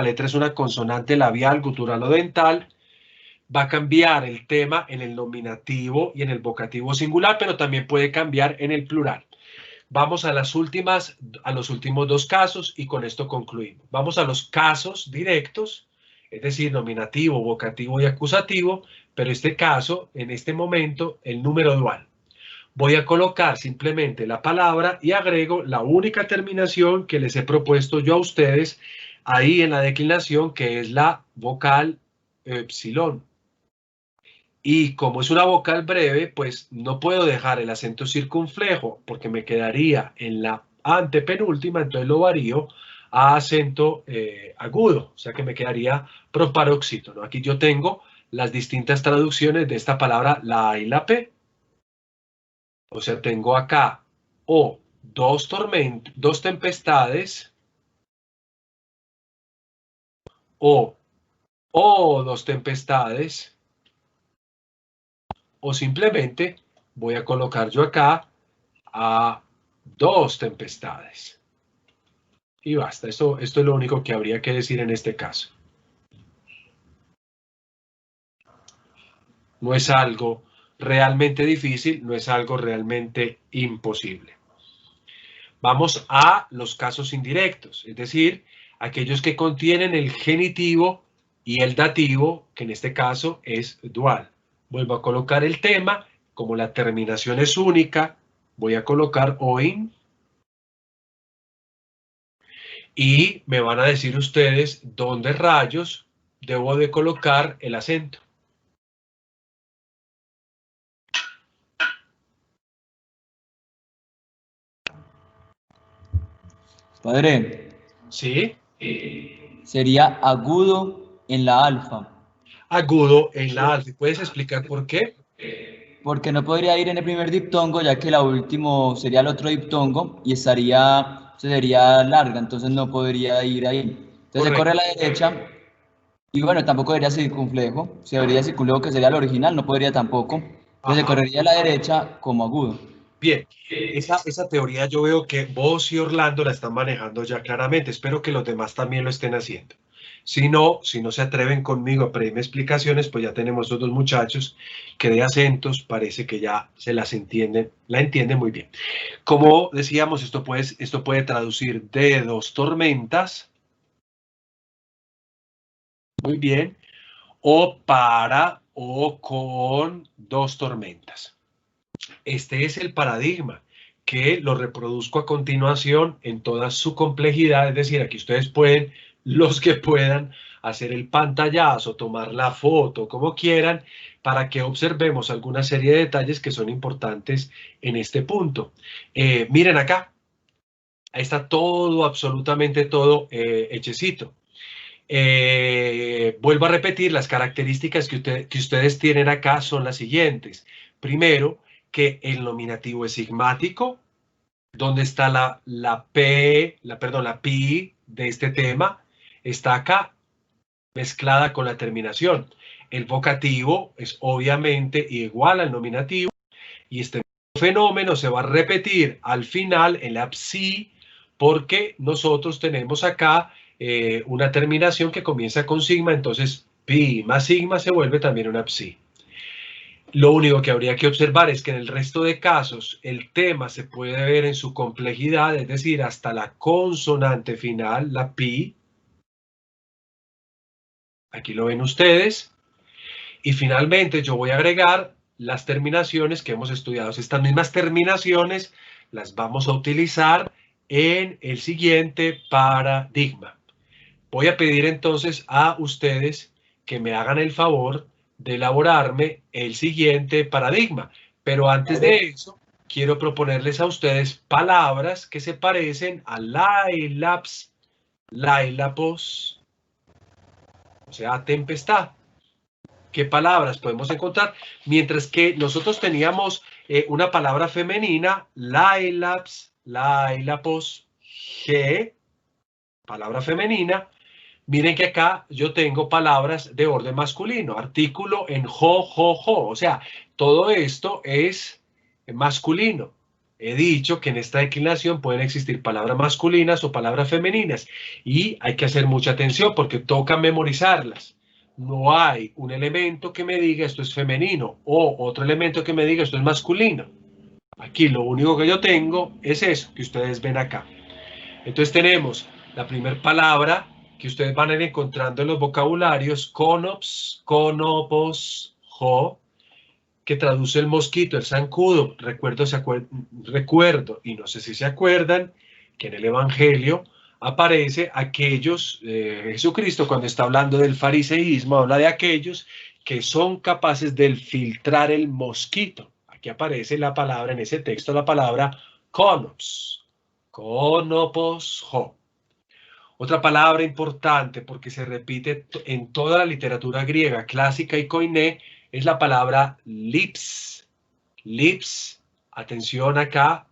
letra es una consonante labial, gutural o dental. Va a cambiar el tema en el nominativo y en el vocativo singular, pero también puede cambiar en el plural. Vamos a los últimos dos casos y con esto concluimos. Vamos a los casos directos, es decir, nominativo, vocativo y acusativo, pero este caso, en este momento, el número dual. Voy a colocar simplemente la palabra y agrego la única terminación que les he propuesto yo a ustedes ahí en la declinación, que es la vocal epsilon. Y como es una vocal breve, pues no puedo dejar el acento circunflejo porque me quedaría en la antepenúltima, entonces lo varío a acento agudo, o sea que me quedaría proparoxítono. Aquí yo tengo las distintas traducciones de esta palabra, la A y la P. O sea, tengo acá o dos tempestades, o dos tempestades, o simplemente voy a colocar yo acá a dos tempestades. Y basta, esto es lo único que habría que decir en este caso. No es algo realmente difícil, no es algo realmente imposible. Vamos a los casos indirectos, es decir, aquellos que contienen el genitivo y el dativo, que en este caso es dual. Vuelvo a colocar el tema, como la terminación es única, voy a colocar oin. Y me van a decir ustedes dónde rayos debo de colocar el acento. Padre, ¿Sí? sería agudo en la alfa. Agudo en la alfa. ¿Puedes explicar por qué? Porque no podría ir en el primer diptongo, ya que la último sería el otro diptongo y sería larga, entonces no podría ir ahí. Entonces se corre a la derecha y bueno, tampoco debería circunflejo. Si debería circunflejo, que sería el original, no podría tampoco. Entonces se correría a la derecha como agudo. Bien, esa teoría yo veo que vos y Orlando la están manejando ya claramente. Espero que los demás también lo estén haciendo. Si no se atreven conmigo a pedirme explicaciones, pues ya tenemos estos dos muchachos que de acentos parece que ya se la entienden muy bien. Como decíamos, esto puede traducir de dos tormentas. Muy bien. O para o con dos tormentas. Este es el paradigma que lo reproduzco a continuación en toda su complejidad, es decir, aquí ustedes pueden, los que puedan, hacer el pantallazo, tomar la foto, como quieran, para que observemos alguna serie de detalles que son importantes en este punto. Miren acá, ahí está todo, absolutamente todo hechecito. Vuelvo a repetir, las características que ustedes tienen acá son las siguientes. Primero, que el nominativo es sigmático, donde está la pi de este tema, está acá, mezclada con la terminación. El vocativo es obviamente igual al nominativo, y este fenómeno se va a repetir al final en la psi, porque nosotros tenemos acá una terminación que comienza con sigma, entonces pi más sigma se vuelve también una psi. Lo único que habría que observar es que en el resto de casos el tema se puede ver en su complejidad, es decir, hasta la consonante final, la pi. Aquí lo ven ustedes. Y finalmente yo voy a agregar las terminaciones que hemos estudiado. Estas mismas terminaciones las vamos a utilizar en el siguiente paradigma. Voy a pedir entonces a ustedes que me hagan el favor de elaborarme el siguiente paradigma. Pero antes de eso, quiero proponerles a ustedes palabras que se parecen a lailaps, lailapos, o sea, tempestad. ¿Qué palabras podemos encontrar? Mientras que nosotros teníamos una palabra femenina, lailaps, lailapos, G, palabra femenina. Miren que acá yo tengo palabras de orden masculino, artículo en jo, jo, jo. O sea, todo esto es masculino. He dicho que en esta declinación pueden existir palabras masculinas o palabras femeninas. Y hay que hacer mucha atención porque toca memorizarlas. No hay un elemento que me diga esto es femenino o otro elemento que me diga esto es masculino. Aquí lo único que yo tengo es eso que ustedes ven acá. Entonces tenemos la primera palabra que ustedes van a ir encontrando en los vocabularios, conops, conopos, jo, que traduce el mosquito, el zancudo. Recuerdo, y no sé si se acuerdan, que en el Evangelio aparece aquellos, Jesucristo cuando está hablando del fariseísmo, habla de aquellos que son capaces de filtrar el mosquito. Aquí aparece la palabra, en ese texto, la palabra conops, conopos, jo. Otra palabra importante, porque se repite en toda la literatura griega clásica y koiné, es la palabra lips. Lips, atención acá,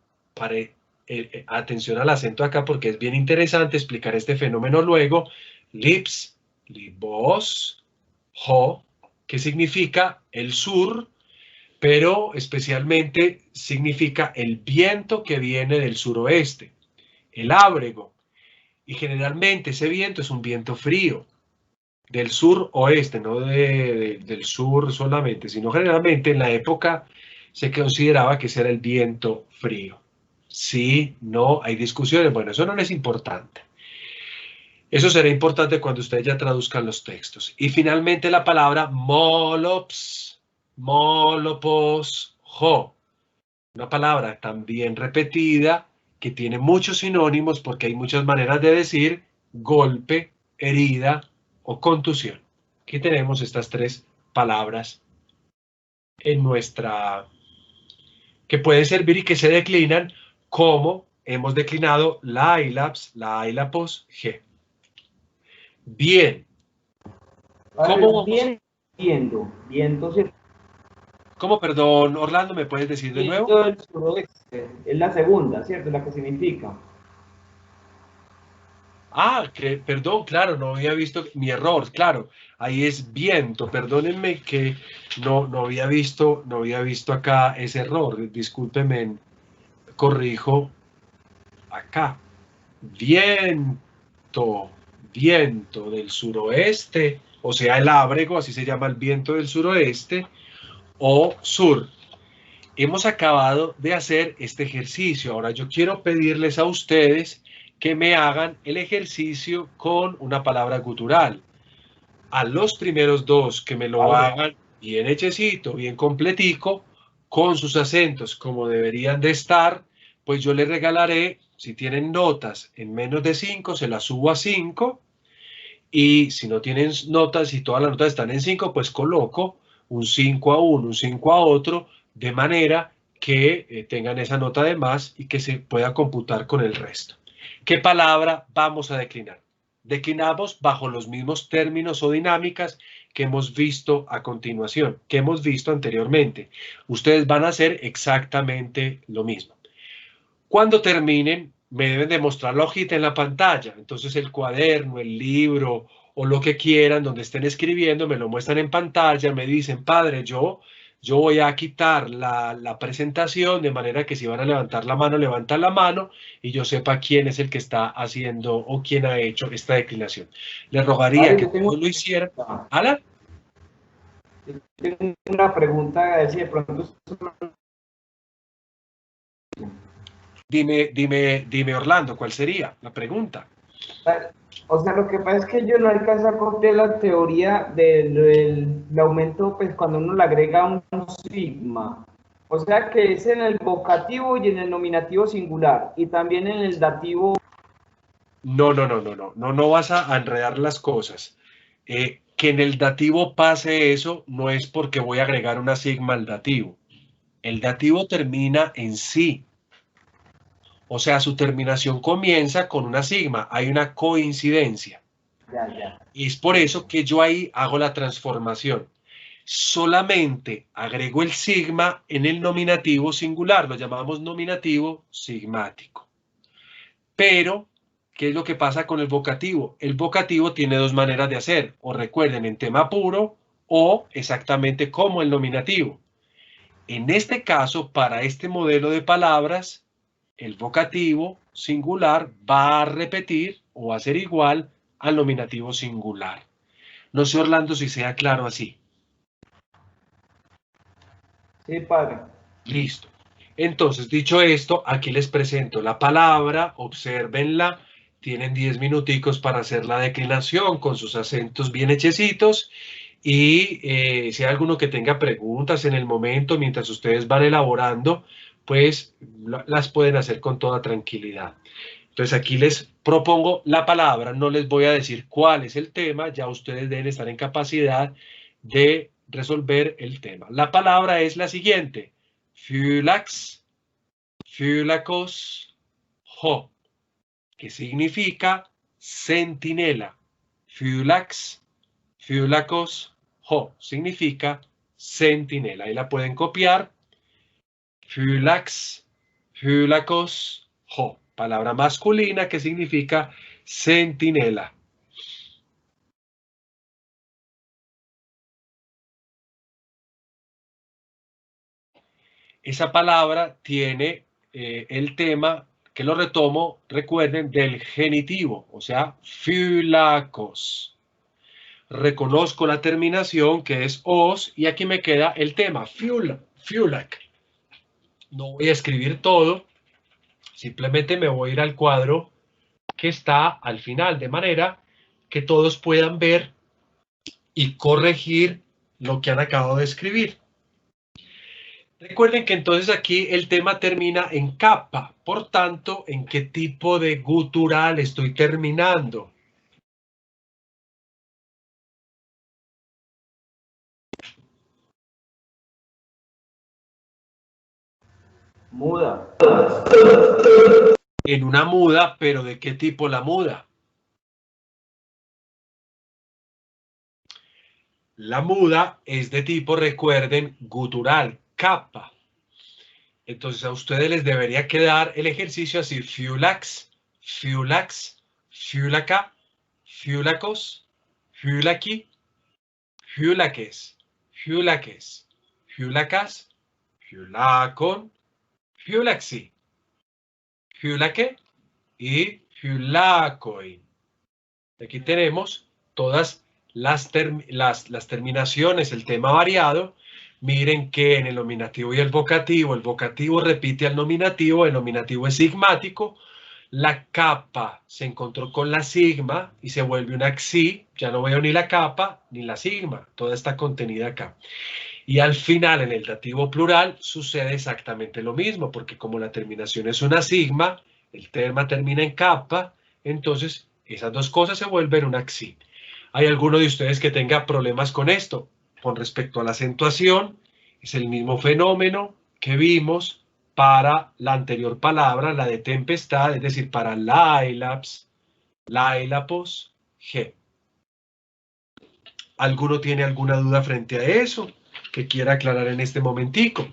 atención al acento acá, porque es bien interesante explicar este fenómeno luego. Lips, libos, ho, que significa el sur, pero especialmente significa el viento que viene del suroeste, el ábrego. Y generalmente ese viento es un viento frío, del sur oeste, no del sur solamente, sino generalmente en la época se consideraba que ese era el viento frío. Sí, no, hay discusiones, bueno, eso no es importante. Eso será importante cuando ustedes ya traduzcan los textos. Y finalmente la palabra molops, molopos, jo, una palabra también repetida, que tiene muchos sinónimos porque hay muchas maneras de decir golpe, herida o contusión. Aquí tenemos estas tres palabras en nuestra, que pueden servir y que se declinan como hemos declinado lailaps, lailapos, G. Bien. ¿Cómo vamos? Viento, ¿cierto? ¿Cómo, perdón, Orlando, me puedes decir de nuevo? Viento del suroeste, es la segunda, ¿cierto? La que significa. Ah, perdón, claro, no había visto mi error, claro, ahí es viento, perdónenme que no había visto acá ese error, discúlpenme, corrijo acá. Viento del suroeste, o sea, el ábrego, así se llama el viento del suroeste, o sur. Hemos acabado de hacer este ejercicio. Ahora yo quiero pedirles a ustedes que me hagan el ejercicio con una palabra gutural. A los primeros dos que me lo hagan bien hechecito, bien completico, con sus acentos como deberían de estar, pues yo les regalaré, si tienen notas en menos de 5, se las subo a 5. Y si no tienen notas, si todas las notas están en 5, pues coloco un 5 a uno, un 5 a otro, de manera que tengan esa nota de más y que se pueda computar con el resto. ¿Qué palabra vamos a declinar? Declinamos bajo los mismos términos o dinámicas que hemos visto a continuación, que hemos visto anteriormente. Ustedes van a hacer exactamente lo mismo. Cuando terminen, me deben de mostrar la hojita en la pantalla. Entonces el cuaderno, el libro o lo que quieran, donde estén escribiendo, me lo muestran en pantalla, me dicen, padre, yo voy a quitar la presentación, de manera que si van a levantar la mano, levantan la mano y yo sepa quién es el que está haciendo o quién ha hecho esta declinación. Les rogaría que todos lo hicieran. ¿Alan? Tengo una pregunta, a ver si de pronto... Dime, Orlando, ¿cuál sería la pregunta? O sea, lo que pasa es que yo no alcanzo a copiar la teoría del aumento, pues cuando uno le agrega un sigma. O sea, que es en el vocativo y en el nominativo singular, y también en el dativo. No vas a enredar las cosas. Que en el dativo pase eso no es porque voy a agregar una sigma al dativo. El dativo termina en sí. O sea, su terminación comienza con una sigma. Hay una coincidencia. Ya. Y es por eso que yo ahí hago la transformación. Solamente agrego el sigma en el nominativo singular. Lo llamamos nominativo sigmático. Pero, ¿qué es lo que pasa con el vocativo? El vocativo tiene dos maneras de hacer. O recuerden, en tema puro o exactamente como el nominativo. En este caso, para este modelo de palabras, el vocativo singular va a repetir o va a ser igual al nominativo singular. No sé, Orlando, si sea claro así. Sí, padre. Listo. Entonces, dicho esto, aquí les presento la palabra, obsérvenla, tienen 10 minuticos para hacer la declinación con sus acentos bien hechecitos y si hay alguno que tenga preguntas en el momento mientras ustedes van elaborando, pues las pueden hacer con toda tranquilidad. Entonces aquí les propongo la palabra, no les voy a decir cuál es el tema, ya ustedes deben estar en capacidad de resolver el tema. La palabra es la siguiente: Phylax, Phylakos, Ho, que significa centinela. Phylax, Phylakos, Ho, significa centinela. Ahí la pueden copiar. Phylax, Phylakos, Ho, palabra masculina que significa centinela. Esa palabra tiene el tema, que lo retomo, recuerden, del genitivo, o sea, phylakos. Reconozco la terminación que es os y aquí me queda el tema, phylak. No voy a escribir todo, simplemente me voy a ir al cuadro que está al final, de manera que todos puedan ver y corregir lo que han acabado de escribir. Recuerden que entonces aquí el tema termina en capa, por tanto, ¿en qué tipo de gutural estoy terminando? Muda. En una muda, pero ¿de qué tipo la muda? La muda es de tipo, recuerden, gutural, capa. Entonces a ustedes les debería quedar el ejercicio así: Phylax, Phylax, Phylaca, Phylakos, Phylaki, Phylakes, Phylakes, Phylacas, Phylacon, Phylaxi, Phylake y Phylakoi. Aquí tenemos todas las terminaciones, el tema variado. Miren que en el nominativo y el vocativo repite al nominativo, el nominativo es sigmático, la capa se encontró con la sigma y se vuelve una xi, ya no veo ni la capa ni la sigma, toda está contenida acá. Y al final, en el dativo plural, sucede exactamente lo mismo, porque como la terminación es una sigma, el tema termina en capa, entonces esas dos cosas se vuelven una xi. ¿Hay alguno de ustedes que tenga problemas con esto? Con respecto a la acentuación, es el mismo fenómeno que vimos para la anterior palabra, la de tempestad, es decir, para lailaps, lailapos, g. ¿Alguno tiene alguna duda frente a eso que quiera aclarar en este momentico?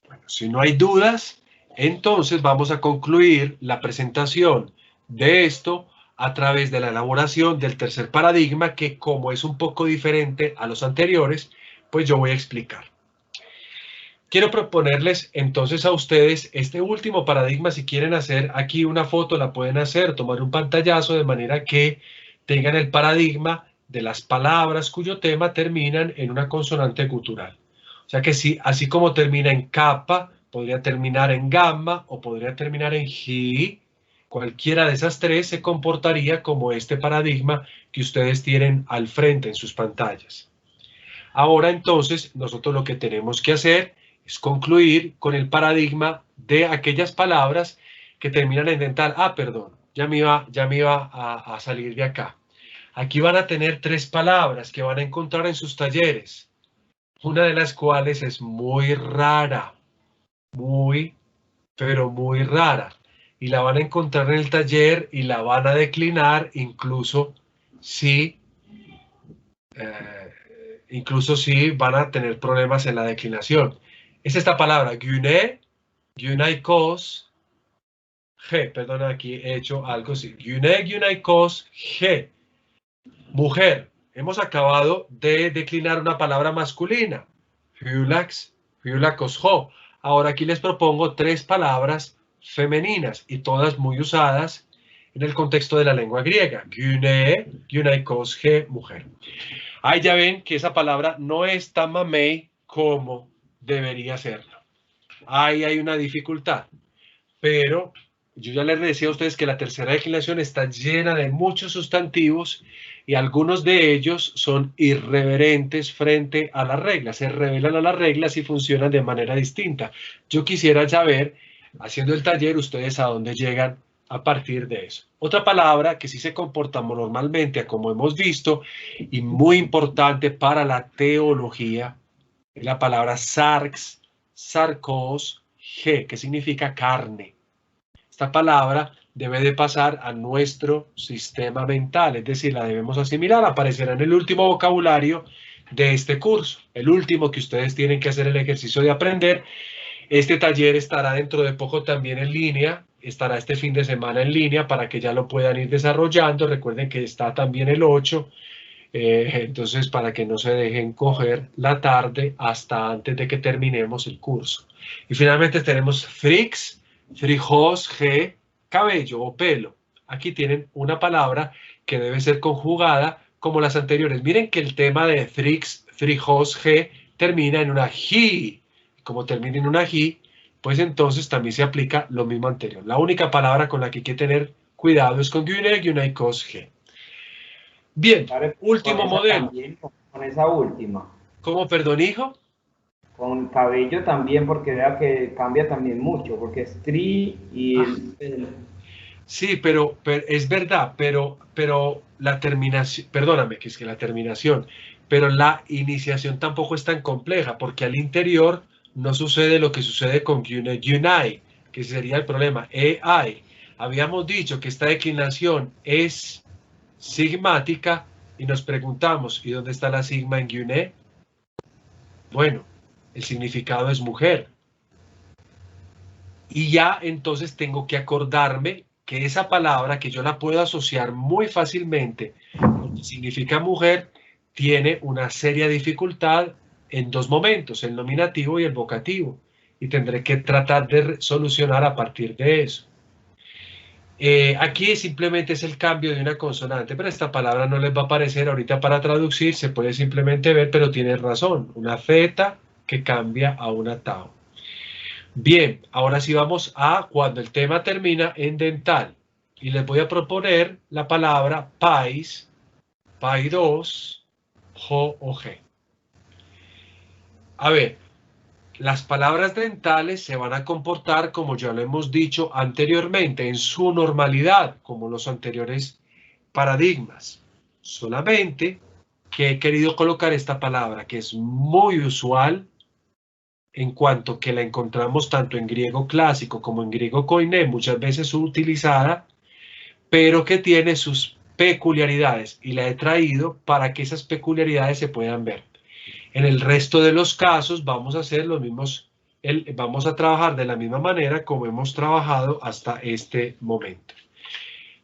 Bueno, si no hay dudas, entonces vamos a concluir la presentación de esto a través de la elaboración del tercer paradigma, que como es un poco diferente a los anteriores, pues yo voy a explicar. Quiero proponerles entonces a ustedes este último paradigma. Si quieren hacer aquí una foto, la pueden hacer, tomar un pantallazo de manera que tengan el paradigma de las palabras cuyo tema terminan en una consonante gutural. O sea que sí, así como termina en capa, podría terminar en gamma o podría terminar en ji. Cualquiera de esas tres se comportaría como este paradigma que ustedes tienen al frente en sus pantallas. Ahora entonces nosotros lo que tenemos que hacer es concluir con el paradigma de aquellas palabras que terminan en dental. Ah, perdón, ya me iba a salir de acá. Aquí van a tener tres palabras que van a encontrar en sus talleres, una de las cuales es muy rara, pero muy rara. Y la van a encontrar en el taller y la van a declinar incluso si van a tener problemas en la declinación. Es esta palabra, gyne, gynaikos, g, perdón, aquí he hecho algo así, gyne, gynaikos, g. Mujer, hemos acabado de declinar una palabra masculina, hylax, hylakosho. Ahora aquí les propongo tres palabras femeninas y todas muy usadas en el contexto de la lengua griega. Gyne, gynaikos, g, mujer. Ahí ya ven que esa palabra no es tan mamey como debería serlo. Ahí hay una dificultad. Pero yo ya les decía a ustedes que la tercera declinación está llena de muchos sustantivos y algunos de ellos son irreverentes frente a las reglas. Se revelan a las reglas y funcionan de manera distinta. Yo quisiera saber, haciendo el taller, ustedes a dónde llegan a partir de eso. Otra palabra que sí se comporta normalmente, como hemos visto, y muy importante para la teología, es la palabra sarx, sarcos, g, que significa carne. Esta palabra debe de pasar a nuestro sistema mental, es decir, la debemos asimilar, aparecerá en el último vocabulario de este curso, el último que ustedes tienen que hacer el ejercicio de aprender. Este taller estará dentro de poco también en línea, estará este fin de semana en línea para que ya lo puedan ir desarrollando. Recuerden que está también el 8, entonces para que no se dejen coger la tarde hasta antes de que terminemos el curso. Y finalmente tenemos frix, frijos, g, cabello o pelo. Aquí tienen una palabra que debe ser conjugada como las anteriores. Miren que el tema de frix, frijos, g termina en una ji. Como termina en una ji, pues entonces también se aplica lo mismo anterior. La única palabra con la que hay que tener cuidado es con gyne, gynaikos, g. Bien, último modelo. También, con esa última. ¿Cómo, perdón, hijo? Con cabello también, porque vea que cambia también mucho, porque es tri y Sí, pero es verdad, pero la terminación, perdóname, que es que la terminación, pero la iniciación tampoco es tan compleja, porque al interior no sucede lo que sucede con gyne, gynai, que sería el problema, ei. Habíamos dicho que esta declinación es sigmática y nos preguntamos, ¿y dónde está la sigma en gyne? Bueno, el significado es mujer. Y ya entonces tengo que acordarme que esa palabra, que yo la puedo asociar muy fácilmente, porque significa mujer, tiene una seria dificultad en dos momentos, el nominativo y el vocativo. Y tendré que tratar de solucionar a partir de eso. Aquí simplemente es el cambio de una consonante, pero esta palabra no les va a aparecer ahorita para traducir, se puede simplemente ver, pero tiene razón, una Z que cambia a una tau. Bien, ahora sí vamos a cuando el tema termina en dental. Y les voy a proponer la palabra pais, pai2, jo o g. A ver, las palabras dentales se van a comportar como ya lo hemos dicho anteriormente, en su normalidad, como los anteriores paradigmas. Solamente que he querido colocar esta palabra, que es muy usual, en cuanto que la encontramos tanto en griego clásico como en griego koiné, muchas veces utilizada, pero que tiene sus peculiaridades, y la he traído para que esas peculiaridades se puedan ver. En el resto de los casos vamos a hacer los mismos, vamos a trabajar de la misma manera como hemos trabajado hasta este momento.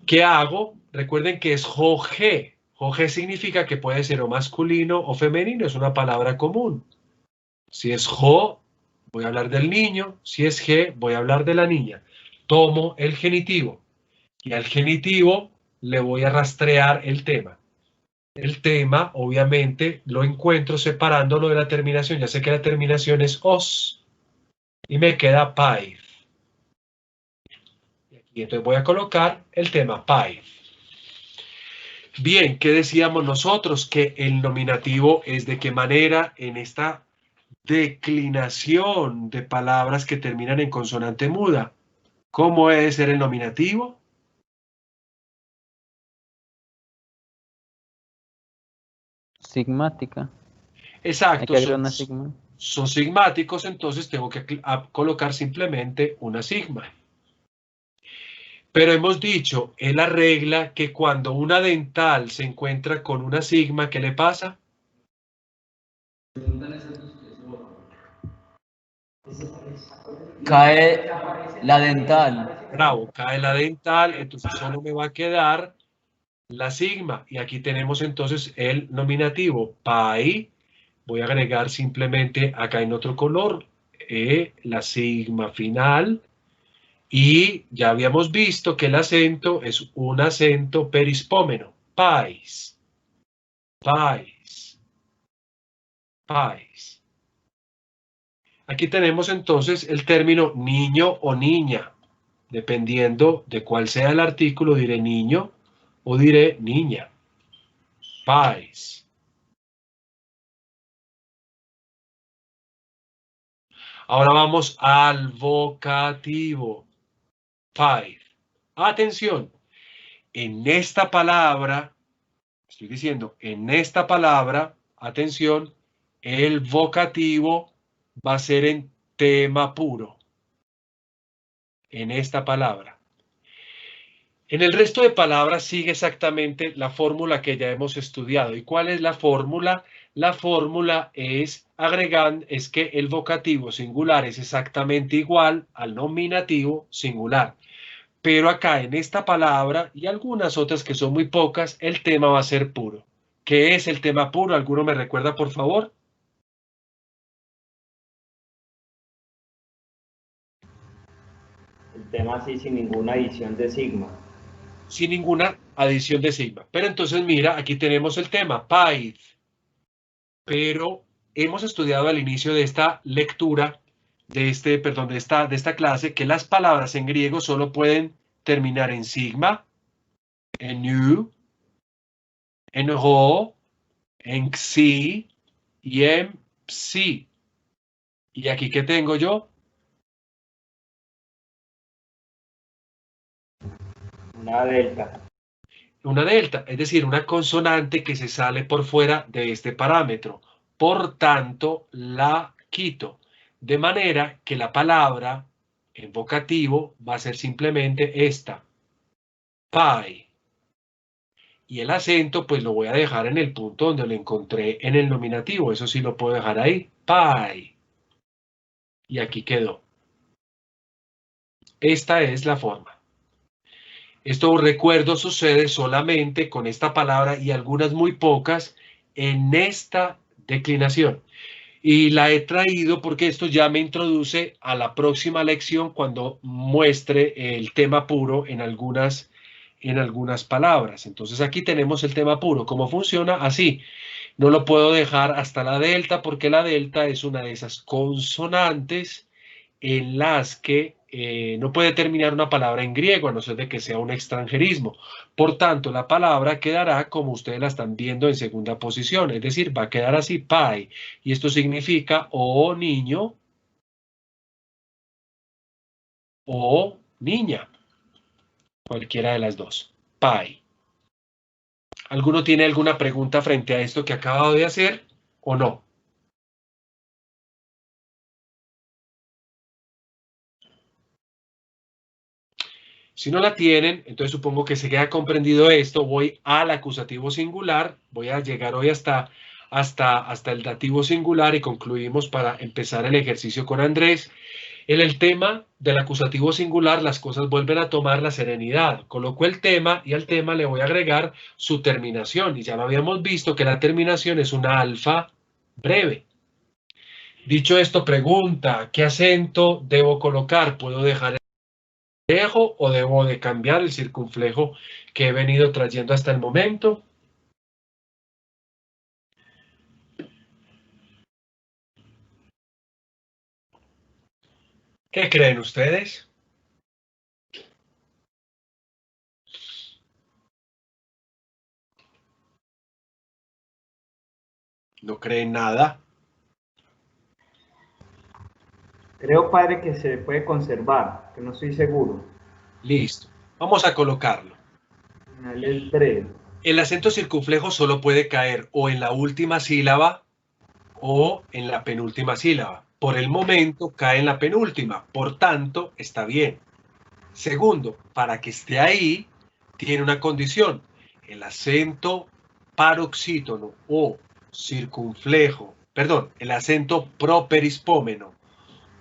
¿Qué hago? Recuerden que es jo-ge. Jo-ge significa que puede ser o masculino o femenino, es una palabra común. Si es jo, voy a hablar del niño. Si es ge, voy a hablar de la niña. Tomo el genitivo y al genitivo le voy a rastrear el tema. El tema, obviamente, lo encuentro separándolo de la terminación. Ya sé que la terminación es os. y me queda Pyth. Y entonces voy a colocar el tema Pyth. Bien, ¿qué decíamos nosotros? Que el nominativo es de qué manera en esta declinación de palabras que terminan en consonante muda. ¿Cómo debe ser el nominativo? Sigmática. Hay Exacto, que agregar una sigma. son sigmáticos, entonces tengo que colocar simplemente una sigma. Pero hemos dicho en la regla que cuando una dental se encuentra con una sigma, ¿qué le pasa? Cae la dental. Bravo, cae la dental, entonces solo me va a quedar la sigma. Y aquí tenemos entonces el nominativo, pi. Voy a agregar simplemente acá en otro color la sigma final. Y ya habíamos visto que el acento es un acento perispómeno. Pais. Pais. Pais. Aquí tenemos entonces el término niño o niña. Dependiendo de cuál sea el artículo, diré niño o diré niña. Pais. Ahora vamos al vocativo. Pyth. Atención. En esta palabra, estoy diciendo, en esta palabra, atención, el vocativo va a ser en tema puro. En esta palabra. En el resto de palabras sigue exactamente la fórmula que ya hemos estudiado. ¿Y cuál es la fórmula? La fórmula es es que el vocativo singular es exactamente igual al nominativo singular. Pero acá en esta palabra y algunas otras que son muy pocas, el tema va a ser puro. ¿Qué es el tema puro? ¿Alguno me recuerda, por favor? El tema así sin ninguna adición de sigma. Sin ninguna adición de sigma. Pero entonces mira, aquí tenemos el tema, Pyth. Pero hemos estudiado al inicio de esta lectura, de esta clase, que las palabras en griego solo pueden terminar en sigma, en u, en ro, en xi y en psi. ¿Y aquí qué tengo yo? Una delta. Una delta, es decir, una consonante que se sale por fuera de este parámetro. Por tanto, la quito. De manera que la palabra en vocativo va a ser simplemente esta. Pi. Y el acento, pues lo voy a dejar en el punto donde lo encontré en el nominativo. Eso sí lo puedo dejar ahí. Pi. Y aquí quedó. Esta es la forma. Esto, recuerdo, sucede solamente con esta palabra y algunas muy pocas en esta declinación. Y la he traído porque esto ya me introduce a la próxima lección cuando muestre el tema puro en algunas palabras. Entonces aquí tenemos el tema puro. ¿Cómo funciona? Así. No lo puedo dejar hasta la delta porque la delta es una de esas consonantes en las que no puede terminar una palabra en griego, a no ser de que sea un extranjerismo. Por tanto, la palabra quedará como ustedes la están viendo en segunda posición, es decir, va a quedar así, pi, y esto significa o niño o niña, cualquiera de las dos, pi. ¿Alguno tiene alguna pregunta frente a esto que acabo de hacer o no? Si no la tienen, entonces supongo que se queda comprendido esto. Voy al acusativo singular. Voy a llegar hoy hasta el dativo singular y concluimos para empezar el ejercicio con Andrés. En el tema del acusativo singular, las cosas vuelven a tomar la serenidad. Coloco el tema y al tema le voy a agregar su terminación. Y ya lo habíamos visto que la terminación es una alfa breve. Dicho esto, pregunta, ¿qué acento debo colocar? ¿Puedo dejar o debo de cambiar el circunflejo que he venido trayendo hasta el momento? ¿Qué creen ustedes? ¿No creen nada? Creo, padre, que se puede conservar, que no estoy seguro. Listo. Vamos a colocarlo. Él es breve. El acento circunflejo solo puede caer o en la última sílaba o en la penúltima sílaba. Por el momento cae en la penúltima, por tanto, está bien. Segundo, para que esté ahí, tiene una condición. El acento paroxítono o circunflejo, perdón, el acento properispómeno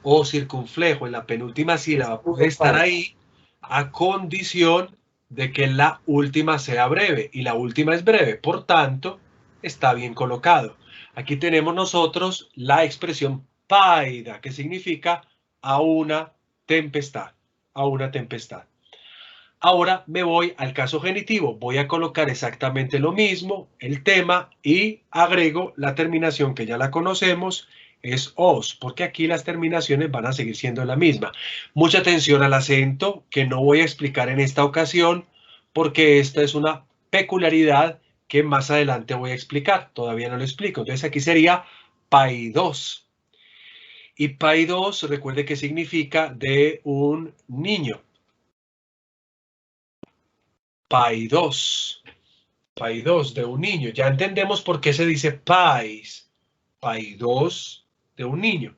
o circunflejo en la penúltima sílaba puede estar ahí a condición de que la última sea breve, y la última es breve, por tanto, está bien colocado. Aquí tenemos nosotros la expresión paida, que significa a una tempestad, a una tempestad. Ahora me voy al caso genitivo, voy a colocar exactamente lo mismo, el tema, y agrego la terminación que ya la conocemos, es os, porque aquí las terminaciones van a seguir siendo la misma. Mucha atención al acento, que no voy a explicar en esta ocasión, porque esta es una peculiaridad que más adelante voy a explicar. Todavía no lo explico. Entonces aquí sería paidos. Y paidos, recuerde que significa de un niño. Paidos. Paidos de un niño. Ya entendemos por qué se dice pais. Paidos de un niño.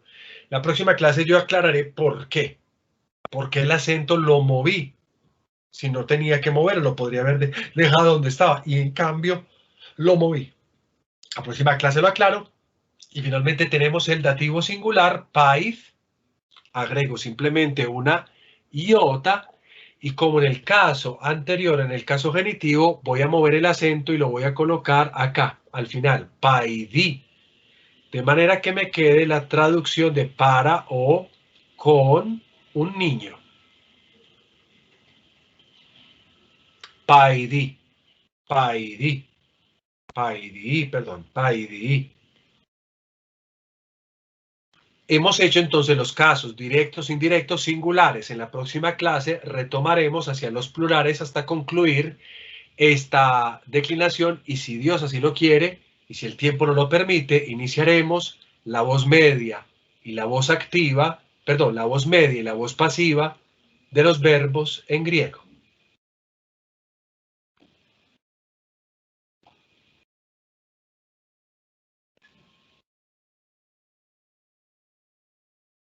La próxima clase yo aclararé por qué. ¿Por qué el acento lo moví? Si no tenía que moverlo, lo podría haber dejado donde estaba. Y en cambio, lo moví. La próxima clase lo aclaro. Y finalmente tenemos el dativo singular, pais. Agrego simplemente una iota. Y como en el caso anterior, en el caso genitivo, voy a mover el acento y lo voy a colocar acá, al final, paidí. De manera que me quede la traducción de para o con un niño. Paidí, paidí, paidí, perdón, paidí. Hemos hecho entonces los casos directos, indirectos, singulares. En la próxima clase retomaremos hacia los plurales hasta concluir esta declinación, y si Dios así lo quiere y si el tiempo no lo permite, iniciaremos la voz media y la voz activa, perdón, la voz media y la voz pasiva de los verbos en griego.